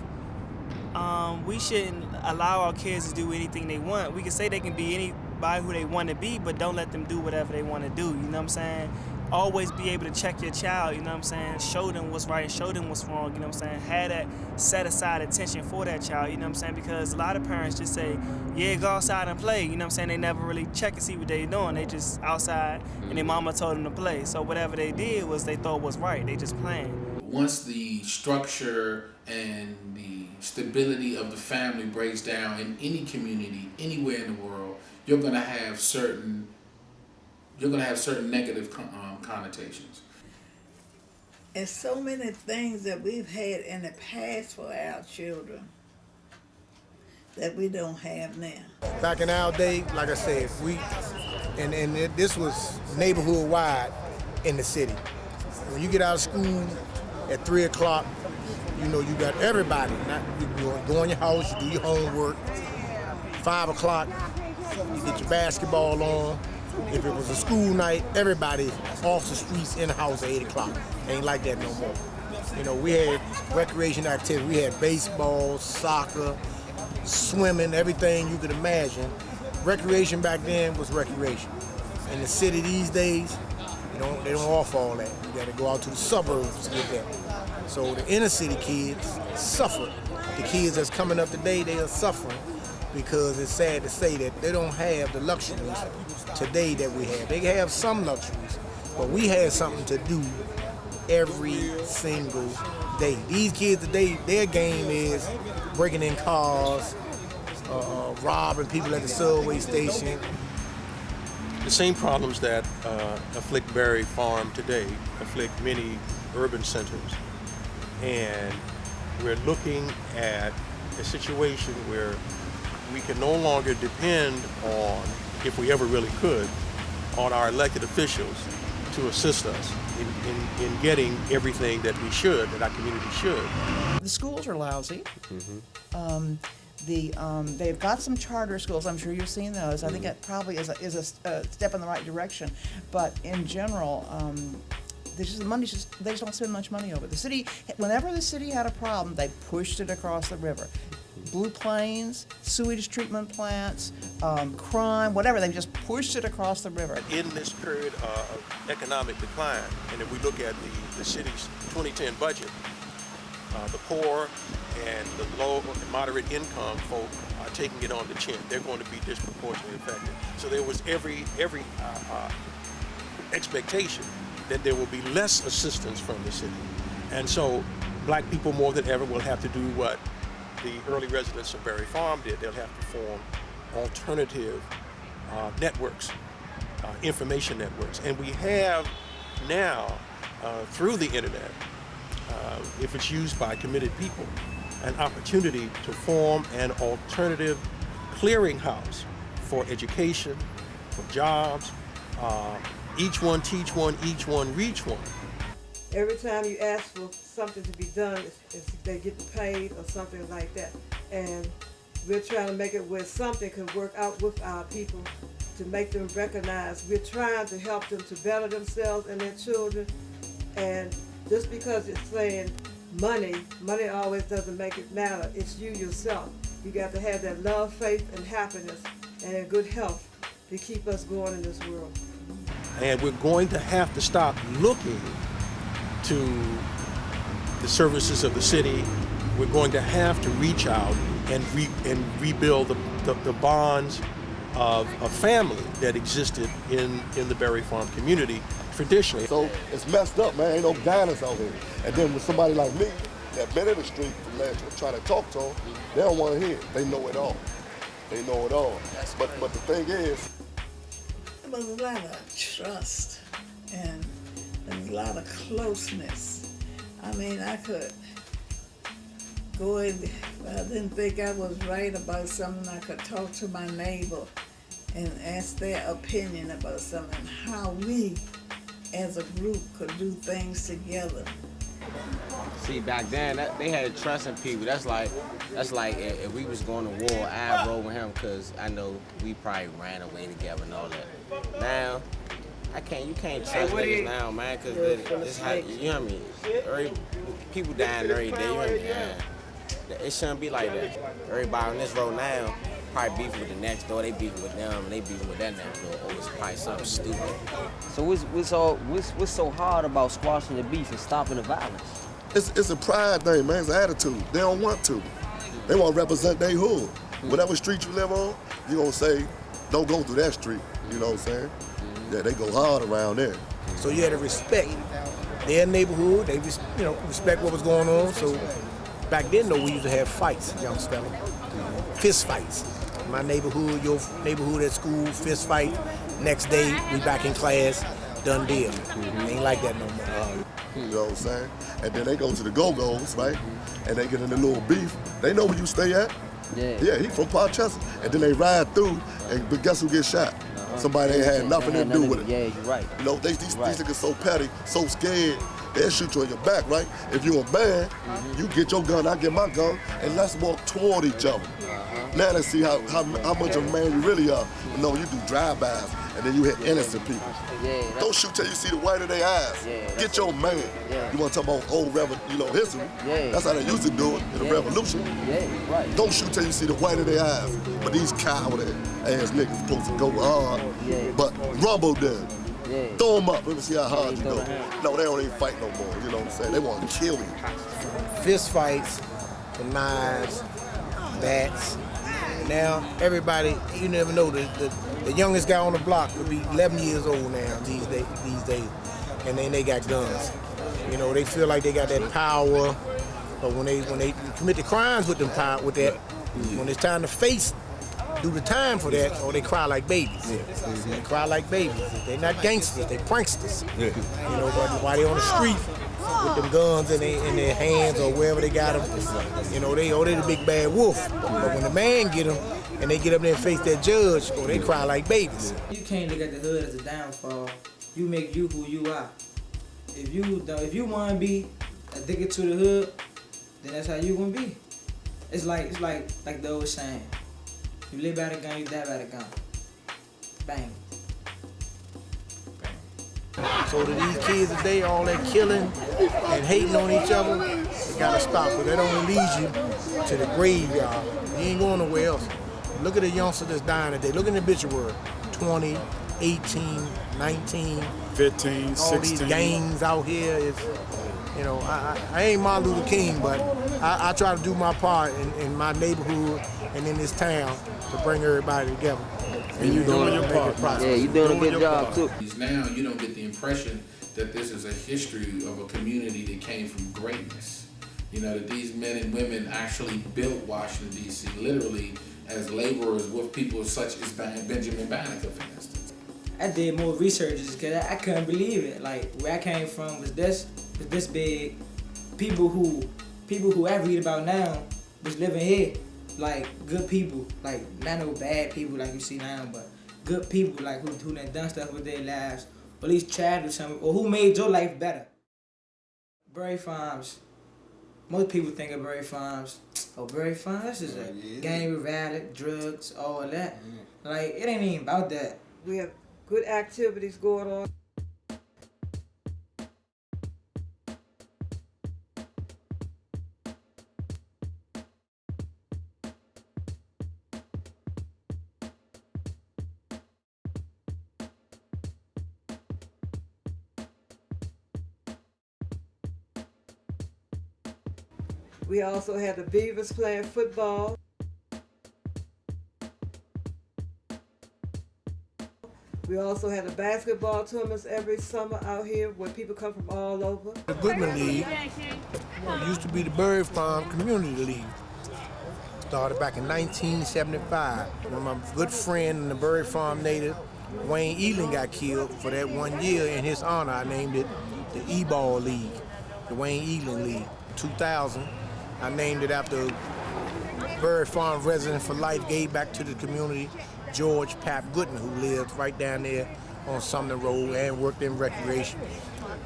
we shouldn't allow our kids to do anything they want. We can say they can be anybody who they want to be, but don't let them do whatever they want to do, you know what I'm saying? always be able to check your child, you know what I'm saying? Show them what's right, show them what's wrong, you know what I'm saying? Have that set aside attention for that child, you know what I'm saying? Because a lot of parents just say, yeah, go outside and play, you know what I'm saying? They never really check and see what they're doing. They just outside and their mama told them to play. So whatever they did was they thought was right. They just playing. Once the structure and the stability of the family breaks down in any community, anywhere in the world, you're gonna have certain negative connotations. And so many things that we've had in the past for our children that we don't have now. Back in our day, like I said, this was neighborhood wide in the city. When you get out of school at 3 o'clock, you know, you got everybody. You go in your house, you do your homework. 5 o'clock, you get your basketball on. If it was a school night, everybody off the streets in the house at 8 o'clock. Ain't like that no more. You know, we had recreation activity. We had baseball, soccer, swimming, everything you could imagine. Recreation back then was recreation. In the city these days, they don't offer all that. You gotta go out to the suburbs to get that. So the inner city kids suffer. The kids that's coming up today, they are suffering because it's sad to say that they don't have the luxuries today that we have. They have some luxuries, but we had something to do every single day. These kids today, their game is breaking in cars, robbing people at the subway station. The same problems that afflict Berry Farm today afflict many urban centers. And we're looking at a situation where we can no longer depend on, if we ever really could, on our elected officials to assist us in getting everything that we should, that our community should. The schools are lousy. They've got some charter schools. I'm sure you've seen those. I think that probably is a step in the right direction. But in general, they just don't spend much money over it. The city, whenever the city had a problem, they pushed it across the river. Blue Plains, sewage treatment plants, crime, whatever, they just pushed it across the river. In this period of economic decline, and if we look at the city's 2010 budget, the poor and the low and moderate income folk are taking it on the chin. They're going to be disproportionately affected. So there was every expectation that there will be less assistance from the city. And so black people more than ever will have to do what the early residents of Berry Farm did. They'll have to form alternative networks, information networks. And we have now, through the internet, if it's used by committed people, an opportunity to form an alternative clearinghouse for education, for jobs, each one teach one, each one reach one. Every time you ask for something to be done, they get paid or something like that. And we're trying to make it where something can work out with our people to make them recognize we're trying to help them to better themselves and their children. And just because it's saying money always doesn't make it matter. It's you yourself. You got to have that love, faith, and happiness and good health to keep us going in this world. And we're going to have to stop looking to the services of the city. We're going to have to reach out and rebuild the bonds of a family that existed in the Berry Farm community traditionally. So it's messed up, man. Ain't no guidance out here. And then with somebody like me that been in the street trying to talk to them, they don't want to hear it. They know it all. They know it all. But the thing is, there was a lot of trust and there was a lot of closeness. I mean, I could go in, if I didn't think I was right about something, I could talk to my neighbor and ask their opinion about something, how we as a group could do things together. See, back then, they had trust in people. That's like if we was going to war, I'd roll with him because I know we probably ran away together and all that. Now, you can't trust niggas now, man, because it's how, you know what I mean? People dying every day, you know what I mean? It shouldn't be like that. Everybody on this road now, probably beefing with the next door, they beefing with them, and they beefing with that next door. Or it's probably something stupid. So what's so hard about squashing the beef and stopping the violence? It's a pride thing, man. It's an attitude. They don't want to. They want to represent their hood. Whatever street you live on, you're going to say, don't go through that street. You know what I'm saying? Yeah, they go hard around there. So you had to respect their neighborhood. They respect what was going on. So back then, though, we used to have fights, young fella. Fist fights. My neighborhood, your neighborhood at school, fist fight. Next day, we back in class, done deal. Ain't like that no more. You know what I'm saying? And then they go to the Go-Go's, right? And they get in a little beef. They know where you stay at. Yeah, he from Parchester. And then they ride through, but guess who gets shot? Somebody ain't had nothing to do with it. Yeah, you're right. You know, these niggas so petty, so scared, they'll shoot you in your back, right? If you a man, you get your gun, I get my gun, and let's walk toward each other. Now let's see how much of a man you really are. But no, you do drive-bys, and then you hit innocent people. Don't shoot till you see the white of their eyes. Get your man. You want to talk about old history? That's how they used to do it in the revolution. Don't shoot till you see the white of their eyes. But these coward-ass niggas supposed to go hard, but rumble them. Throw them up. Let me see how hard you go. No, they don't even fight no more. You know what I'm saying? They want to kill you. Fist fights, the knives, bats. Now, everybody, you never know, the youngest guy on the block could be 11 years old now these days, and then they got guns. You know, they feel like they got that power, but when they commit the crimes with that, when it's time to do the time for that, or they cry like babies. They cry like babies. They're not gangsters, they pranksters. You know, but while they on the street with them guns in their hands or wherever they got them, you know, they the big bad wolf. But when the man get them and they get up there and face that judge, they cry like babies. You can't look at the hood as a downfall. You make you who you are. If you want to be addicted to the hood, then that's how you gonna be. It's like the old saying. You live by the gun, you die by the gun. Bang. So to these kids today, all that killing and hating on each other, they gotta stop. But that only leads you to the graveyard. You ain't going nowhere else. Look at the youngster that's dying today. Look at the obituary. 20, 18, 19, 15, 16. All these gangs out here is, you know, I ain't Martin Luther King, but I try to do my part in my neighborhood and in this town to bring everybody together. And you're doing your part. Yeah, you're doing a good job too. Now you don't get the impression that this is a history of a community that came from greatness. You know, that these men and women actually built Washington, D.C. literally as laborers with people such as Benjamin Banneker, for instance. I did more research because I couldn't believe it. Like, where I came from was this big. People who I read about now was living here. Like, good people. Like, not no bad people like you see now, but good people, like, who done stuff with their lives, or at least tried to do something, or who made your life better. Berry Farms. Most people think of Berry Farms. Oh, Berry Farms, that's just a gang rally, drugs, all of that. Like, it ain't even about that. We have good activities going on. We also had the Beavers playing football. We also had the basketball tournaments every summer out here where people come from all over. The Goodman League used to be the Berry Farm Community League. Started back in 1975. One of my good friend and the Berry Farm native, Wayne Ealing, got killed. For that 1 year, in his honor, I named it the E-Ball League, the Wayne Ealing League. 2000, I named it after Berry Farm resident for life, gave back to the community, George Pap Goodman, who lived right down there on Sumner Road and worked in recreation.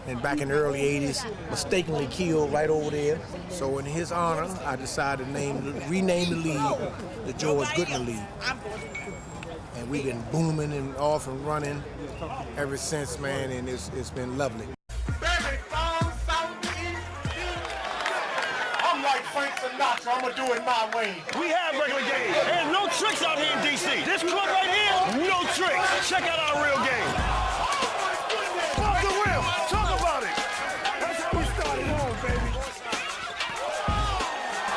And back in the early 80s, mistakenly killed right over there. So in his honor, I decided to rename the league the George Goodman League. And we've been booming and off and running ever since, man, and it's been lovely. I'm like Frank Sinatra, I'm gonna do it my way. We have regular games. There's no tricks out here in D.C. This club right here, no tricks. Check out our real game. Off the rim, talk about it. That's how we started home, baby.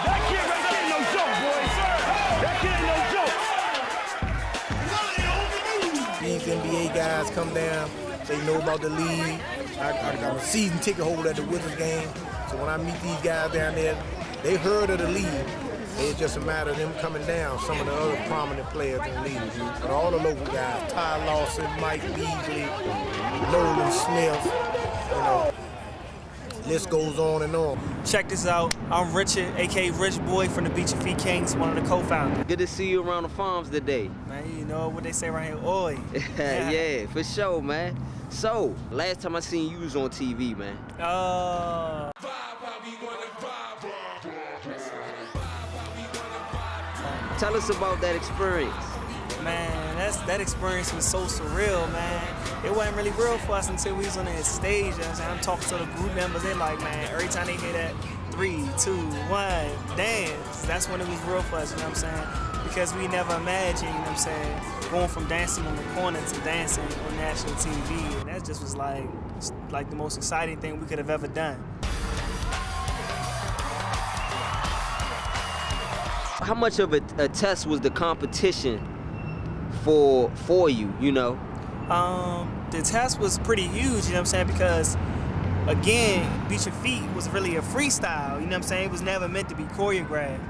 That kid right there ain't no joke, boys. That kid ain't no joke. These NBA guys come down, they know about the league. I'm a season ticket holder at the Wizards game. So when I meet these guys down there, they heard of the league. It's just a matter of them coming down, some of the other prominent players in the league. But all the local guys, Ty Lawson, Mike Beasley, Nolan Smith, you know, list goes on and on. Check this out. I'm Richard, a.k.a. Rich Boy from the Beach and Feet Kings, one of the co-founders. Good to see you around the farms today. Man, you know what they say around here, oi. Yeah, for sure, man. So, last time I seen you was on TV, man. Tell us about that experience. Man, that experience was so surreal, man. It wasn't really real for us until we was on that stage. I'm talking to the group members. They're like, man, every time they hear that 3, 2, 1, dance, that's when it was real for us, you know what I'm saying? Because we never imagined, you know what I'm saying, going from dancing on the corner to dancing on national TV. And that just was like the most exciting thing we could have ever done. How much of a test was the competition for you, you know? The test was pretty huge, you know what I'm saying? Because, again, Beach and Feet was really a freestyle, you know what I'm saying? It was never meant to be choreographed.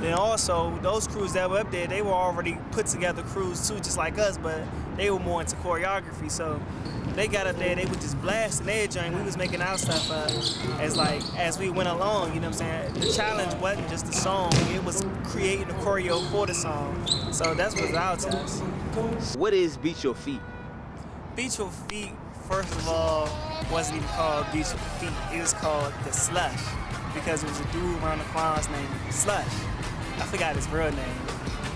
And also, those crews that were up there, they were already put together crews too, just like us, but they were more into choreography. So they got up there, they were just blasting their joint. We was making our stuff as we went along, you know what I'm saying? The challenge wasn't just the song, it was creating the choreo for the song. So that's what our test. What is Beat Your Feet? Beat Your Feet, first of all, wasn't even called Beat Your Feet. It was called The Slush, because it was a dude around the farms named Slush. I forgot his real name,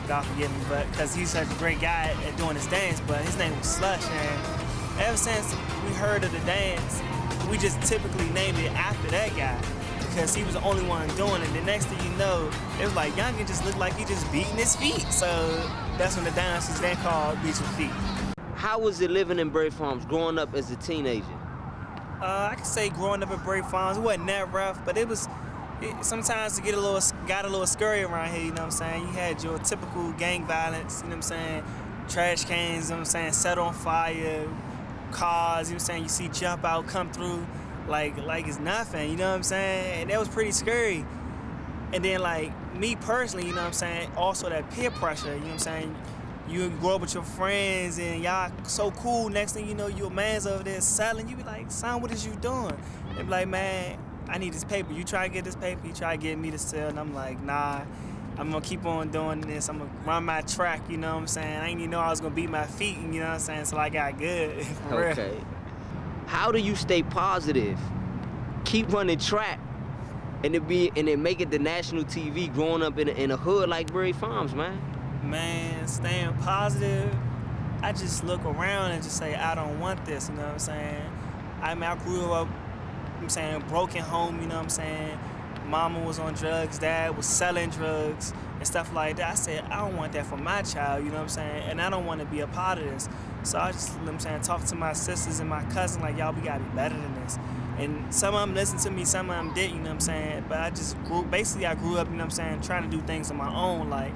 God forgive me, but because he's such a great guy at doing his dance, but his name was Slush, and ever since we heard of the dance, we just typically named it after that guy, because he was the only one doing it. The next thing you know, it was like, Youngin just looked like he just beating his feet, so that's when the dance was then called Beat Your Feet. How was it living in Berry Farms, growing up as a teenager? I could say growing up in Berry Farms, it wasn't that rough, but sometimes got a little scary around here, you know what I'm saying? You had your typical gang violence, you know what I'm saying? Trash cans, you know what I'm saying? Set on fire, cars, you know what I'm saying? You see jump out, come through like it's nothing, you know what I'm saying? And that was pretty scary. And then like me personally, you know what I'm saying? Also that peer pressure, you know what I'm saying? You grow up with your friends and y'all so cool, next thing you know, your man's over there selling, you be like, son, what is you doing? They be like, man, I need this paper. You try to get this paper, you try to get me to sell, and I'm like, nah, I'm gonna keep on doing this. I'm gonna run my track, you know what I'm saying? I didn't even know I was gonna beat my feet, you know what I'm saying? So I got good, for real. Okay. How do you stay positive, keep running track, and then make it to national TV growing up in a hood like Berry Farms, man? Man, staying positive, I just look around and just say, I don't want this, you know what I'm saying? I mean, I grew up, I'm saying, broken home, you know what I'm saying? Mama was on drugs, dad was selling drugs and stuff like that. I said, I don't want that for my child, you know what I'm saying? And I don't want to be a part of this. So I just, you know what I'm saying, talk to my sisters and my cousin, like, y'all, we gotta be better than this. And some of them listened to me, some of them didn't, you know what I'm saying? But I grew up, you know what I'm saying, trying to do things on my own. Like,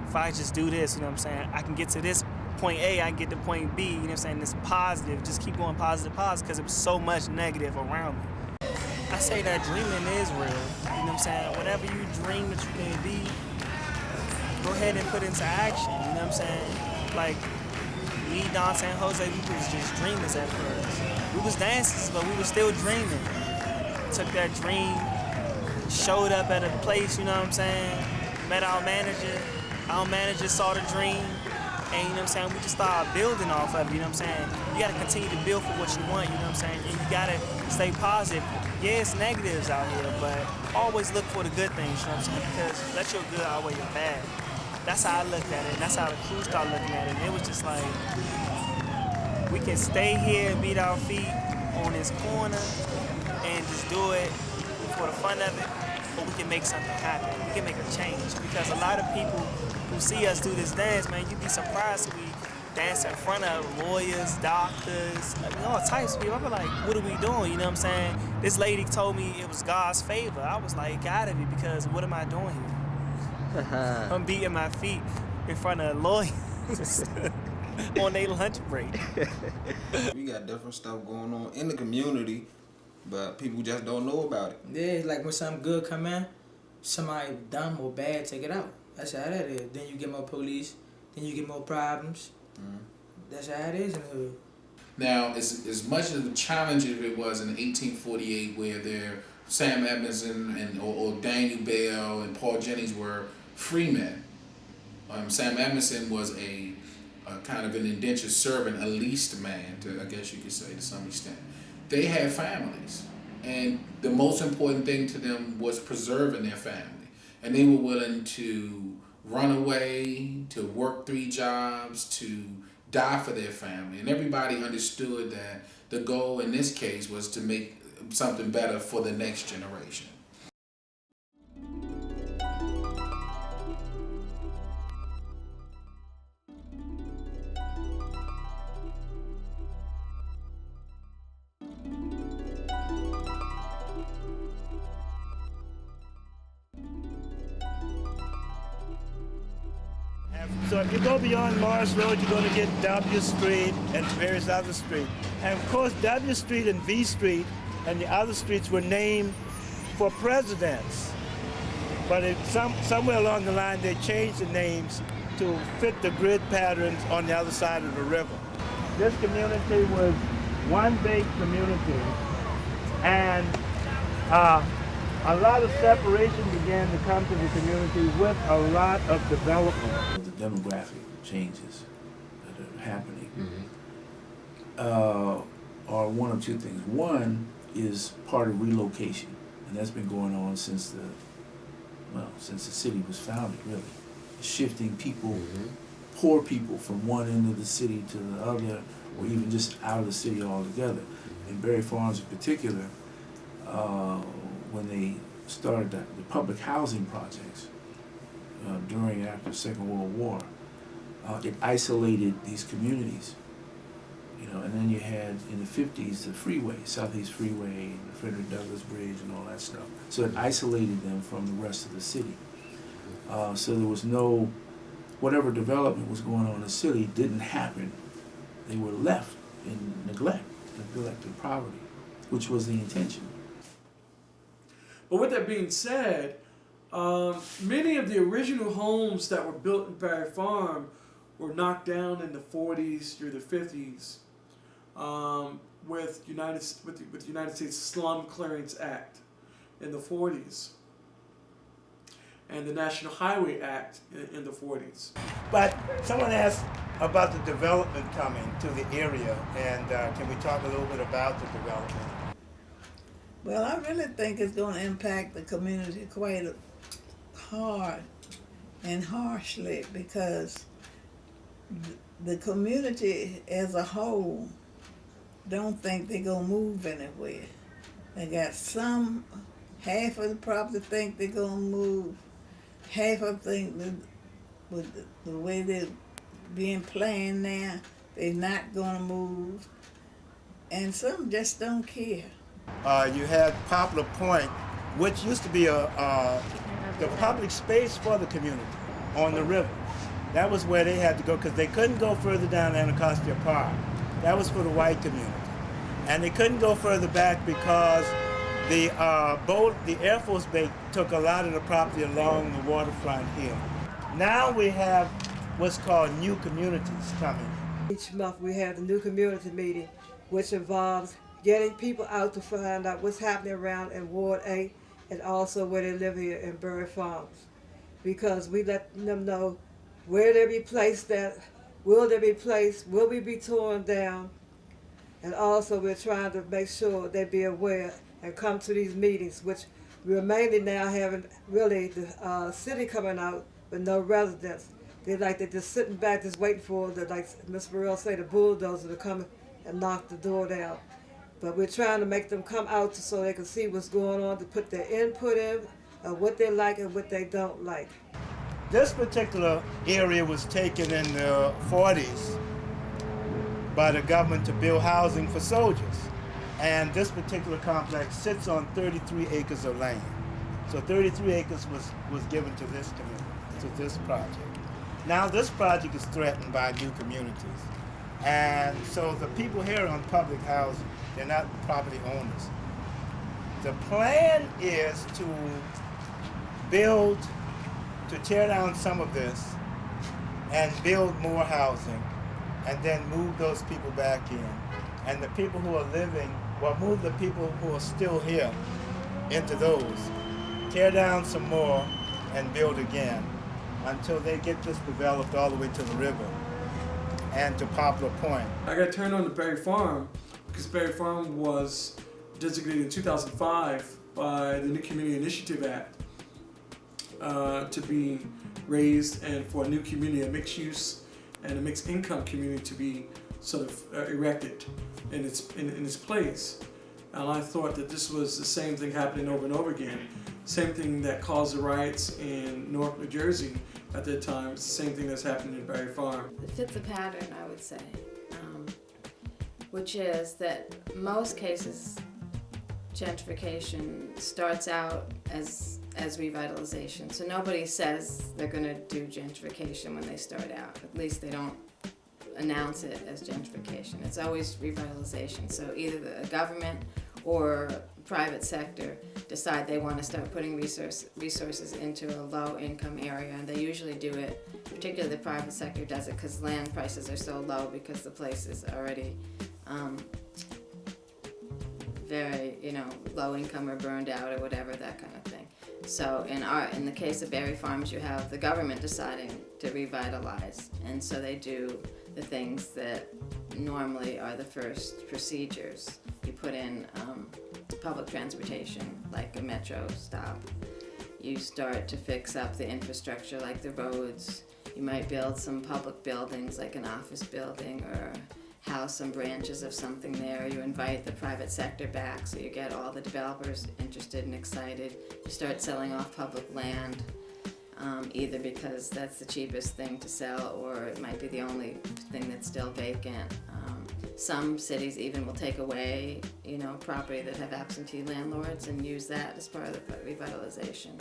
if I just do this, you know what I'm saying, I can get to this point A, I can get to point B, you know what I'm saying? It's positive, just keep going positive, because there was so much negative around me. I say that dreaming is real, you know what I'm saying? Whatever you dream that you can be, go ahead and put into action, you know what I'm saying? Like, me, Dante, and Jose, we was just dreamers at first. We was dancers, but we was still dreaming. Took that dream, showed up at a place, you know what I'm saying? Met our manager saw the dream, and you know what I'm saying, we just started building off of it, you know what I'm saying? You gotta continue to build for what you want, you know what I'm saying? And you gotta stay positive. Yeah, it's negatives out here, but always look for the good things, you know what I'm saying? Because let your good outweigh your bad. That's how I looked at it, and that's how the crew started looking at it. And it was just like, we can stay here and beat our feet on this corner and just do it for the fun of it. but we can make something happen. We can make a change, because a lot of people who see us do this dance, man, you'd be surprised we dance in front of lawyers, doctors, I mean, all types of people. I'm like, what are we doing? You know what I'm saying? This lady told me it was God's favor. I was like, gotta be, because what am I doing here? I'm beating my feet in front of lawyers on their lunch break. We got different stuff going on in the community, but people just don't know about it. Yeah, like when something good come in, somebody dumb or bad take it out. That's how that is. Then you get more police, then you get more problems. That's how it is in the hood. Now, as much of a challenge as it was in 1848, where Sam Edmondson or Daniel Bell and Paul Jennings were free men. Sam Edmondson was a kind of an indentured servant, a leased man, I guess you could say, to some extent. They had families, and the most important thing to them was preserving their family. And they were willing to run away, to work 3 jobs, to die for their family. And everybody understood that the goal in this case was to make something better for the next generation. So if you go beyond Morris Road, you're going to get W Street and various other streets. And of course, W Street and V Street and the other streets were named for presidents. But somewhere along the line, they changed the names to fit the grid patterns on the other side of the river. This community was one big community, and a lot of separation began to come to the community with a lot of development. The demographic changes that are happening are one of 2 things. One is part of relocation, and that's been going on since the city was founded, really. Shifting people, poor people, from one end of the city to the other, or even just out of the city altogether. In Berry Farms in particular, when they started the public housing projects during and after the Second World War, it isolated these communities. And then you had in the 50s the freeway, Southeast Freeway, and the Frederick Douglass Bridge and all that stuff. So it isolated them from the rest of the city. So there was whatever development was going on in the city didn't happen. They were left in neglect and poverty, which was the intention. But with that being said, many of the original homes that were built in Berry Farm were knocked down in the 40s through the 50s with the United States Slum Clearance Act in the 40s and the National Highway Act in the 40s. But someone asked about the development coming to the area, and can we talk a little bit about the development? Well, I really think it's going to impact the community quite hard and harshly, because the community as a whole don't think they're going to move anywhere. They got half of the property think they're going to move, half of think that with the way they're being planned now, they're not going to move, and some just don't care. You had Poplar Point, which used to be the public space for the community on the river. That was where they had to go, because they couldn't go further down Anacostia Park. That was for the white community. And they couldn't go further back because the Air Force Base took a lot of the property along the waterfront here. Now we have what's called new communities coming. Each month we have the new community meeting, which involves getting people out to find out what's happening around in Ward 8 and also where they live here in Berry Farms. Because we let them know where they be placed at, will they be placed, will we be torn down, and also we're trying to make sure they be aware and come to these meetings, which we're mainly now having really the city coming out with no residents. They're just sitting back just waiting for like Ms. Burrell say, the bulldozer to come and knock the door down. But we're trying to make them come out so they can see what's going on, to put their input in, what they like and what they don't like. This particular area was taken in the 40s by the government to build housing for soldiers. And this particular complex sits on 33 acres of land. So 33 acres was given to this community, to this project. Now this project is threatened by new communities. And so the people here on public housing, they're not property owners. The plan is to build, to tear down some of this and build more housing and then move those people back in. And the people who are living, well, move the people who are still here into those, tear down some more and build again until they get this developed all the way to the river and to Poplar Point. I got turned on to Berry Farm because Berry Farm was designated in 2005 by the New Community Initiative Act to be raised and for a new community, a mixed use and a mixed income community to be sort of erected in its place. And I thought that this was the same thing happening over and over again. Same thing that caused the riots in North New Jersey at that time. It's the same thing that's happening in Berry Farm. It fits a pattern, I would say, which is that most cases gentrification starts out as revitalization. So nobody says they're going to do gentrification when they start out. At least they don't announce it as gentrification. It's always revitalization. So either the government or private sector decide they want to start putting resources into a low-income area, and they usually do it, particularly the private sector does it because land prices are so low because the place is already very, low income or burned out or whatever, that kind of thing. So in the case of Berry Farms, you have the government deciding to revitalize, and so they do the things that normally are the first procedures. You put in public transportation, like a metro stop. You start to fix up the infrastructure, like the roads. You might build some public buildings, like an office building, or house some branches of something there. You invite the private sector back, so you get all the developers interested and excited. You start selling off public land, either because that's the cheapest thing to sell, or it might be the only thing that's still vacant. Some cities even will take away, property that have absentee landlords and use that as part of the revitalization.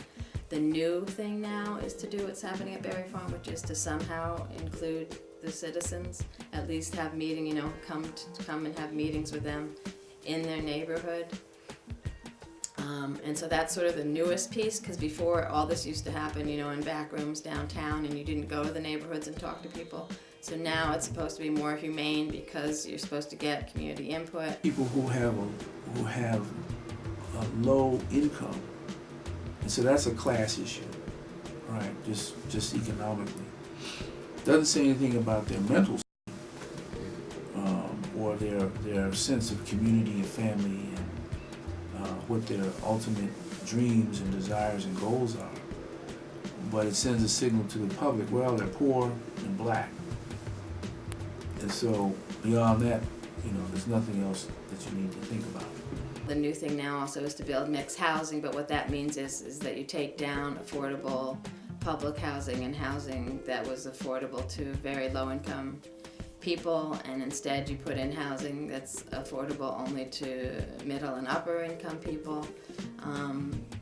The new thing now is to do what's happening at Berry Farm, which is to somehow include the citizens, at least have meeting, come and have meetings with them in their neighborhood. And so that's sort of the newest piece, because before all this used to happen, in back rooms downtown, and you didn't go to the neighborhoods and talk to people. So now it's supposed to be more humane because you're supposed to get community input. People who have a low income, and so that's a class issue, right? Just economically. Doesn't say anything about their mental state, or their sense of community and family, and what their ultimate dreams and desires and goals are. But it sends a signal to the public, well, they're poor and black. And so beyond that, there's nothing else that you need to think about. The new thing now also is to build mixed housing, but what that means is that you take down affordable public housing and housing that was affordable to very low-income people, and instead you put in housing that's affordable only to middle and upper income people.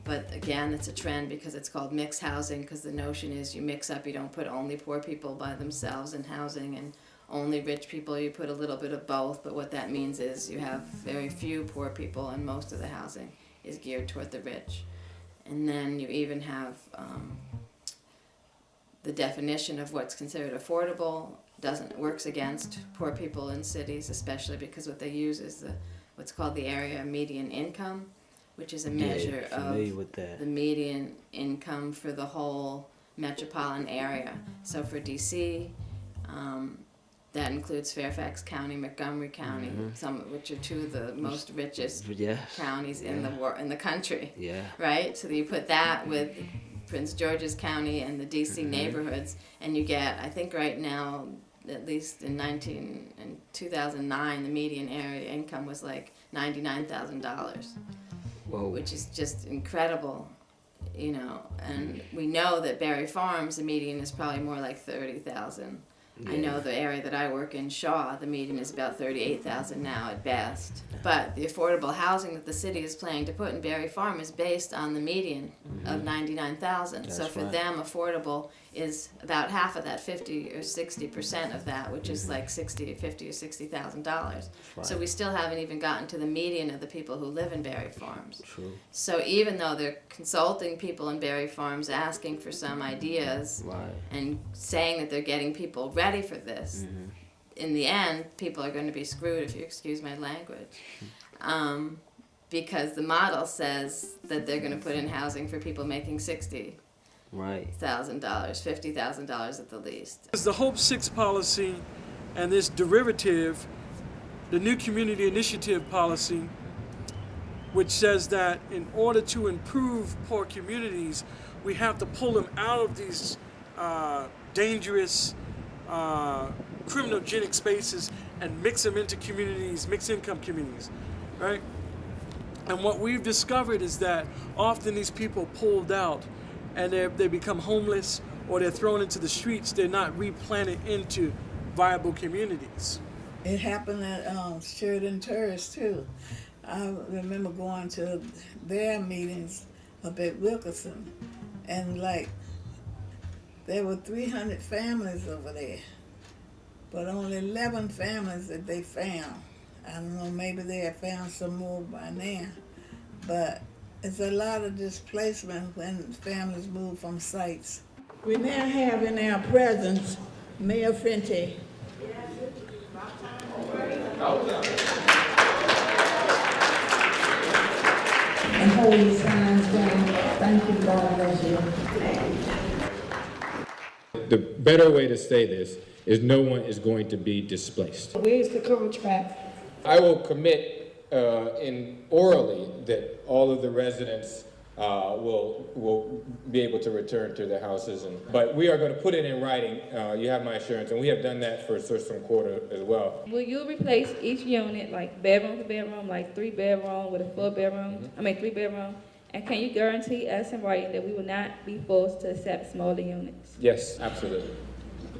But again, it's a trend because it's called mixed housing, because the notion is you mix up, you don't put only poor people by themselves in housing and only rich people, you put a little bit of both. But what that means is you have very few poor people, and most of the housing is geared toward the rich. And then you even have the definition of what's considered affordable works against poor people in cities, especially because what they use is what's called the area median income, which is a measure of the median income for the whole metropolitan area. So for DC, that includes Fairfax County, Montgomery County, which are two of the most richest counties in the country. Yeah. Right? So you put that with Prince George's County and the DC neighborhoods, and you get, I think right now, at least in 2009, the median area income was like $99,000, which is just incredible, you know, and we know that Berry Farms, the median is probably more like 30,000. I know the area that I work in, Shaw, the median is about 38,000 now at best. But the affordable housing that the city is planning to put in Berry Farm is based on the median of 99,000. So for them, affordable is about half of that, 50 or 60% of that, which is like $50,000 or $60,000. So we still haven't even gotten to the median of the people who live in Berry Farms. True. So even though they're consulting people in Berry Farms, asking for some ideas and saying that they're getting people ready for this, in the end, people are going to be screwed, if you excuse my language. Because the model says that they're going to put in housing for people making $60,000, $50,000 at the least. It's the Hope 6 policy and this derivative, the new community initiative policy, which says that in order to improve poor communities, we have to pull them out of these dangerous criminogenic spaces and mix them into communities, mixed income communities, right? And what we've discovered is that often these people pulled out and they become homeless or they're thrown into the streets, they're not replanted into viable communities. It happened at Sheridan Terrace too. I remember going to their meetings up at Wilkerson, and like there were 300 families over there, but only 11 families that they found. I don't know, maybe they have found some more by now, but it's a lot of displacement when families move from sites. We now have in our presence Mayor Fenty. And hold your signs down. Thank you, God bless you. The better way to say this is no one is going to be displaced. Where's the contract? I will commit orally that all of the residents will be able to return to their houses. But we are going to put it in writing. You have my assurance, and we have done that for Surfside Quarter as well. Will you replace each unit, like bedroom to bedroom, like 3 bedroom with a 4 bedroom? 3 bedroom. And can you guarantee us in writing that we will not be forced to accept smaller units? Yes, absolutely.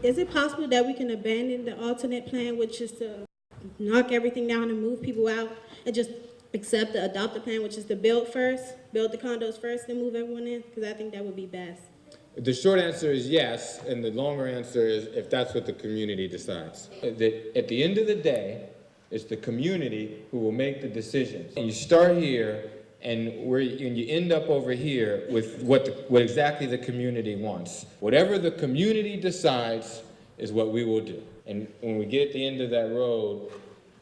Is it possible that we can abandon the alternate plan, which is to knock everything down and move people out, and just accept the adopted plan, which is to build the condos first, then move everyone in? Because I think that would be best. The short answer is yes, and the longer answer is if that's what the community decides. At the end of the day, it's the community who will make the decisions. And you start here, and you end up over here with what exactly the community wants. Whatever the community decides is what we will do. And when we get at the end of that road,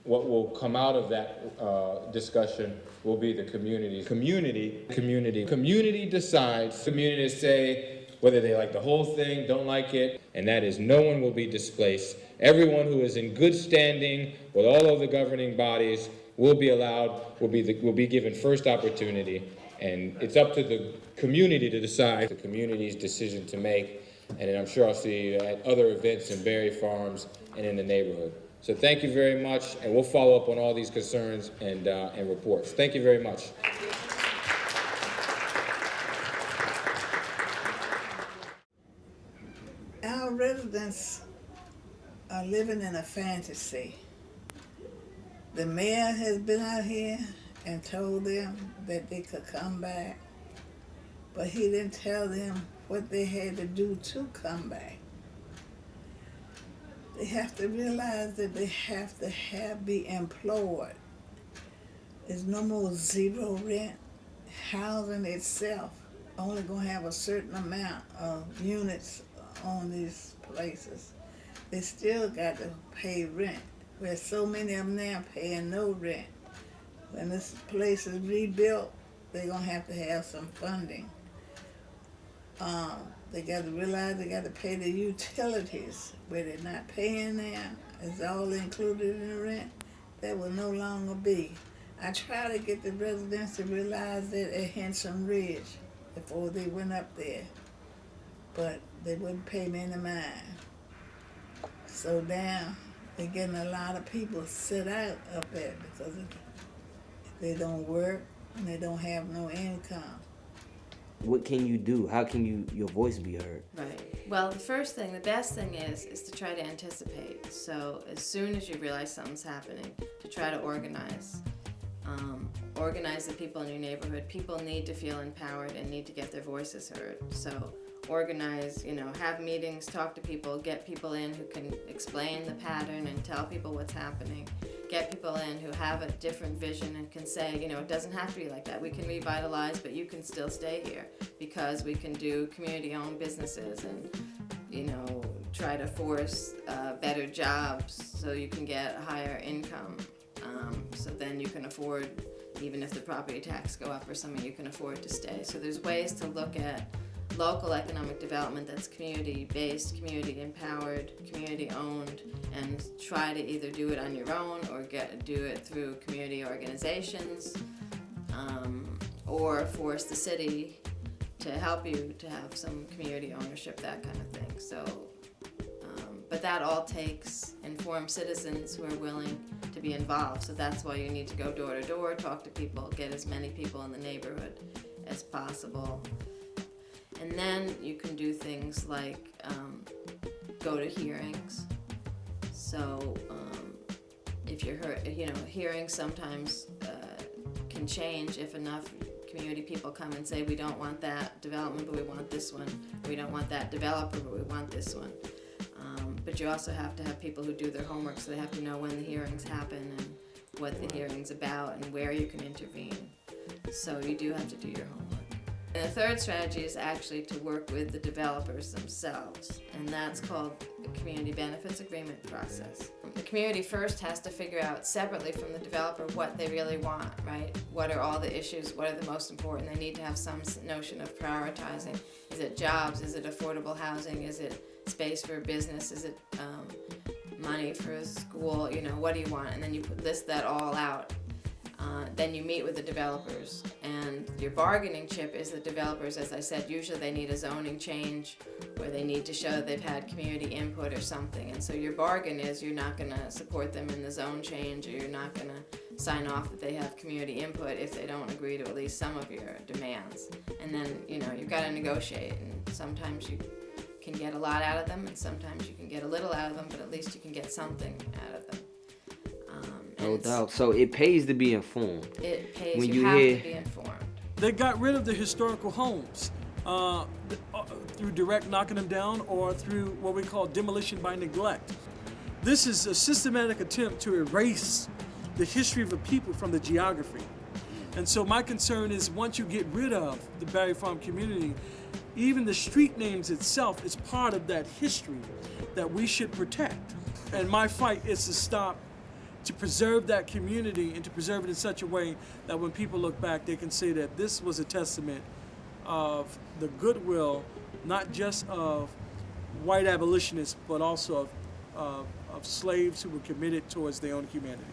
what will come out of that discussion will be the community. Community decides. Communities say whether they like the whole thing, don't like it, and that is no one will be displaced. Everyone who is in good standing with all of the governing bodies will be allowed, will be given first opportunity, and it's up to the community to decide, the community's decision to make, and then I'm sure I'll see you at other events in Berry Farms and in the neighborhood. So thank you very much, and we'll follow up on all these concerns and reports. Thank you very much. Our residents are living in a fantasy. The mayor has been out here and told them that they could come back, but he didn't tell them what they had to do to come back. They have to realize that they have to be employed. There's no more zero rent. Housing itself only gonna have a certain amount of units on these places. They still got to pay rent. There's so many of them now paying no rent. When this place is rebuilt, they're gonna have to have some funding. They got to realize they got to pay the utilities, where they're not paying now. It's all included in the rent. That will no longer be. I try to get the residents to realize that at Henson Ridge before they went up there, but they wouldn't pay me any mind. So now they're getting a lot of people sit out up there because they don't work and they don't have no income. what can you do? How can your voice be heard? Right. Well, the best thing is to try to anticipate. So as soon as you realize something's happening, to try to organize. Organize the people in your neighborhood. People need to feel empowered and need to get their voices heard. So organize, have meetings, talk to people, get people in who can explain the pattern and tell people what's happening. Get people in who have a different vision and can say, it doesn't have to be like that. We can revitalize, but you can still stay here because we can do community-owned businesses and, try to force better jobs so you can get a higher income. So then you can afford, even if the property tax go up or something, you can afford to stay. So there's ways to look at local economic development that's community-based, community-empowered, community-owned, and try to either do it on your own or do it through community organizations, or force the city to help you to have some community ownership, that kind of thing. So, but that all takes informed citizens who are willing to be involved. So that's why you need to go door to door, talk to people, get as many people in the neighborhood as possible. And then you can do things like go to hearings. So if you're hearings sometimes can change if enough community people come and say, we don't want that development, but we want this one. We don't want that developer, but we want this one. But you also have to have people who do their homework, so they have to know when the hearings happen and what the hearing's about and where you can intervene. So you do have to do your homework. And the third strategy is actually to work with the developers themselves, and that's called the community benefits agreement process. The community first has to figure out separately from the developer what they really want, right? What are all the issues? What are the most important? They need to have some notion of prioritizing. Is it jobs? Is it affordable housing? Is it space for a business? Is it money for a school? What do you want? And then you list that all out. Then you meet with the developers, and your bargaining chip is the developers. As I said, usually they need a zoning change or they need to show that they've had community input or something. And so your bargain is you're not going to support them in the zone change, or you're not going to sign off that they have community input if they don't agree to at least some of your demands. And then, you've got to negotiate, and sometimes you can get a lot out of them, and sometimes you can get a little out of them, but at least you can get something out of them. No doubt. So it pays to be informed. It pays. When you have to be informed. They got rid of the historical homes through direct knocking them down or through what we call demolition by neglect. This is a systematic attempt to erase the history of a people from the geography. And so my concern is once you get rid of the Barry Farm community, even the street names itself is part of that history that we should protect. And my fight is to preserve that community and to preserve it in such a way that when people look back, they can say that this was a testament of the goodwill, not just of white abolitionists, but also of slaves who were committed towards their own humanity.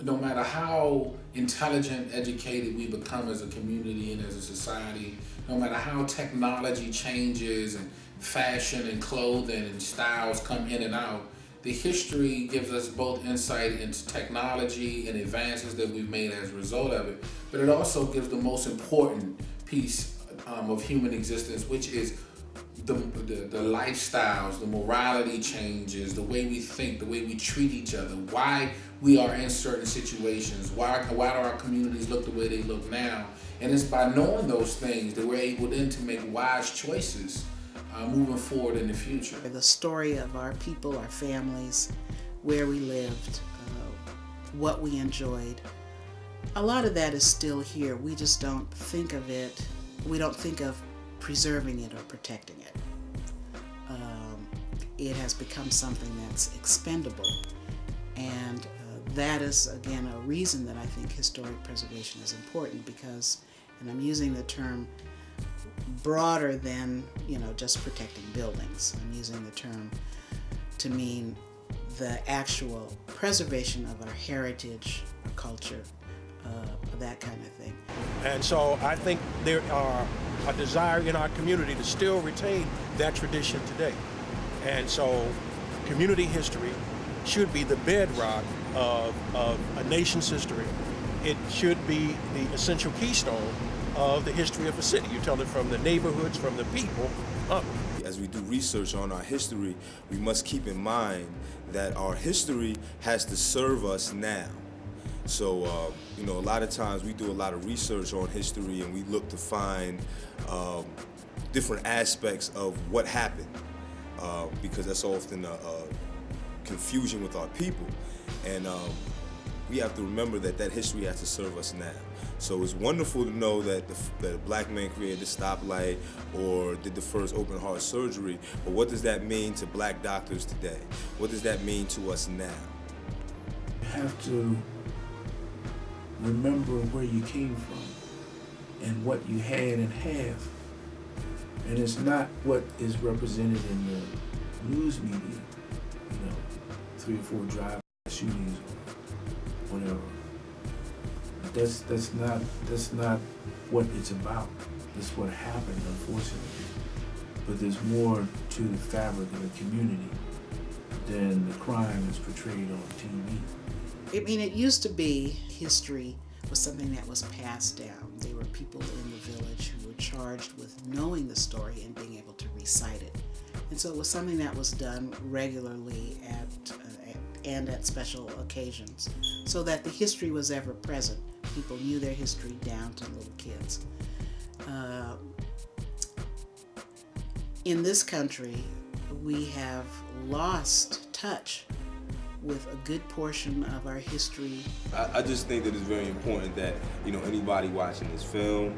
No matter how intelligent, educated we become as a community and as a society, no matter how technology changes and fashion and clothing and styles come in and out, the history gives us both insight into technology and advances that we've made as a result of it, but it also gives the most important piece of human existence, which is the lifestyles, the morality changes, the way we think, the way we treat each other, why we are in certain situations, why do our communities look the way they look now. And it's by knowing those things that we're able then to make wise choices moving forward in the future. The story of our people, our families, where we lived, what we enjoyed, a lot of that is still here. We just don't think of it, we don't think of preserving it or protecting it. It has become something that's expendable, and that is, again, a reason that I think historic preservation is important, because, and I'm using the term broader than, just protecting buildings. I'm using the term to mean the actual preservation of our heritage, our culture, that kind of thing. And so I think there are a desire in our community to still retain that tradition today. And so community history should be the bedrock of a nation's history. It should be the essential keystone of the history of a city. You tell it from the neighborhoods, from the people, up. As we do research on our history, we must keep in mind that our history has to serve us now. So, you know, a lot of times we do a lot of research on history and we look to find different aspects of what happened because that's often a confusion with our people. And we have to remember that that history has to serve us now. So it's wonderful to know that that a black man created the stoplight or did the first open heart surgery, but what does that mean to black doctors today? What does that mean to us now? You have to remember where you came from and what you had and have. And it's not what is represented in the news media, you know, 3 or 4 drive shootings or whatever. That's not what it's about. That's what happened, unfortunately. But there's more to the fabric of the community than the crime that's portrayed on TV. I mean, it used to be history was something that was passed down. There were people in the village who were charged with knowing the story and being able to recite it. And so it was something that was done regularly at special occasions, so that the history was ever present. People knew their history down to little kids. In this country, we have lost touch with a good portion of our history. I just think that it's very important that, you know, anybody watching this film,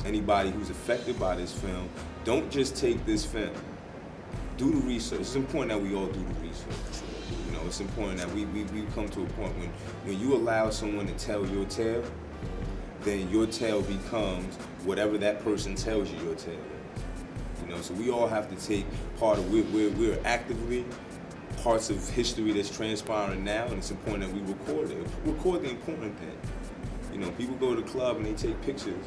anybody who's affected by this film, don't just take this film. Do the research. It's important that we all do the research. You know, it's important that we come to a point when you allow someone to tell your tale, then your tale becomes whatever that person tells you your tale is. You know, so we all have to take part of we're actively parts of history that's transpiring now, and it's important that we record it. Record the important thing. You know, people go to the club and they take pictures.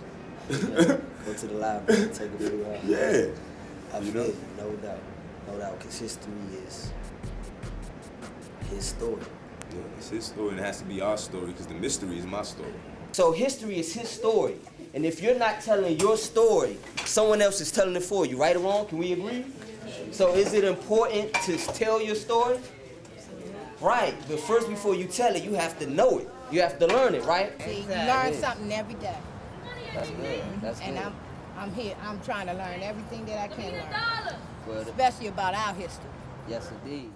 Go to the library and take a video. Yeah. I feel it, no doubt. No doubt, because history is his story. Yeah, it's his story, and it has to be our story, because the mystery is my story. So history is his story. And if you're not telling your story, someone else is telling it for you, right or wrong? Can we agree? So is it important to tell your story? Right, but first before you tell it, you have to know it. You have to learn it, right? See, you learn something every day. That's good, that's and good. I'm here, I'm trying to learn everything that I can learn. Good. Especially about our history. Yes, indeed.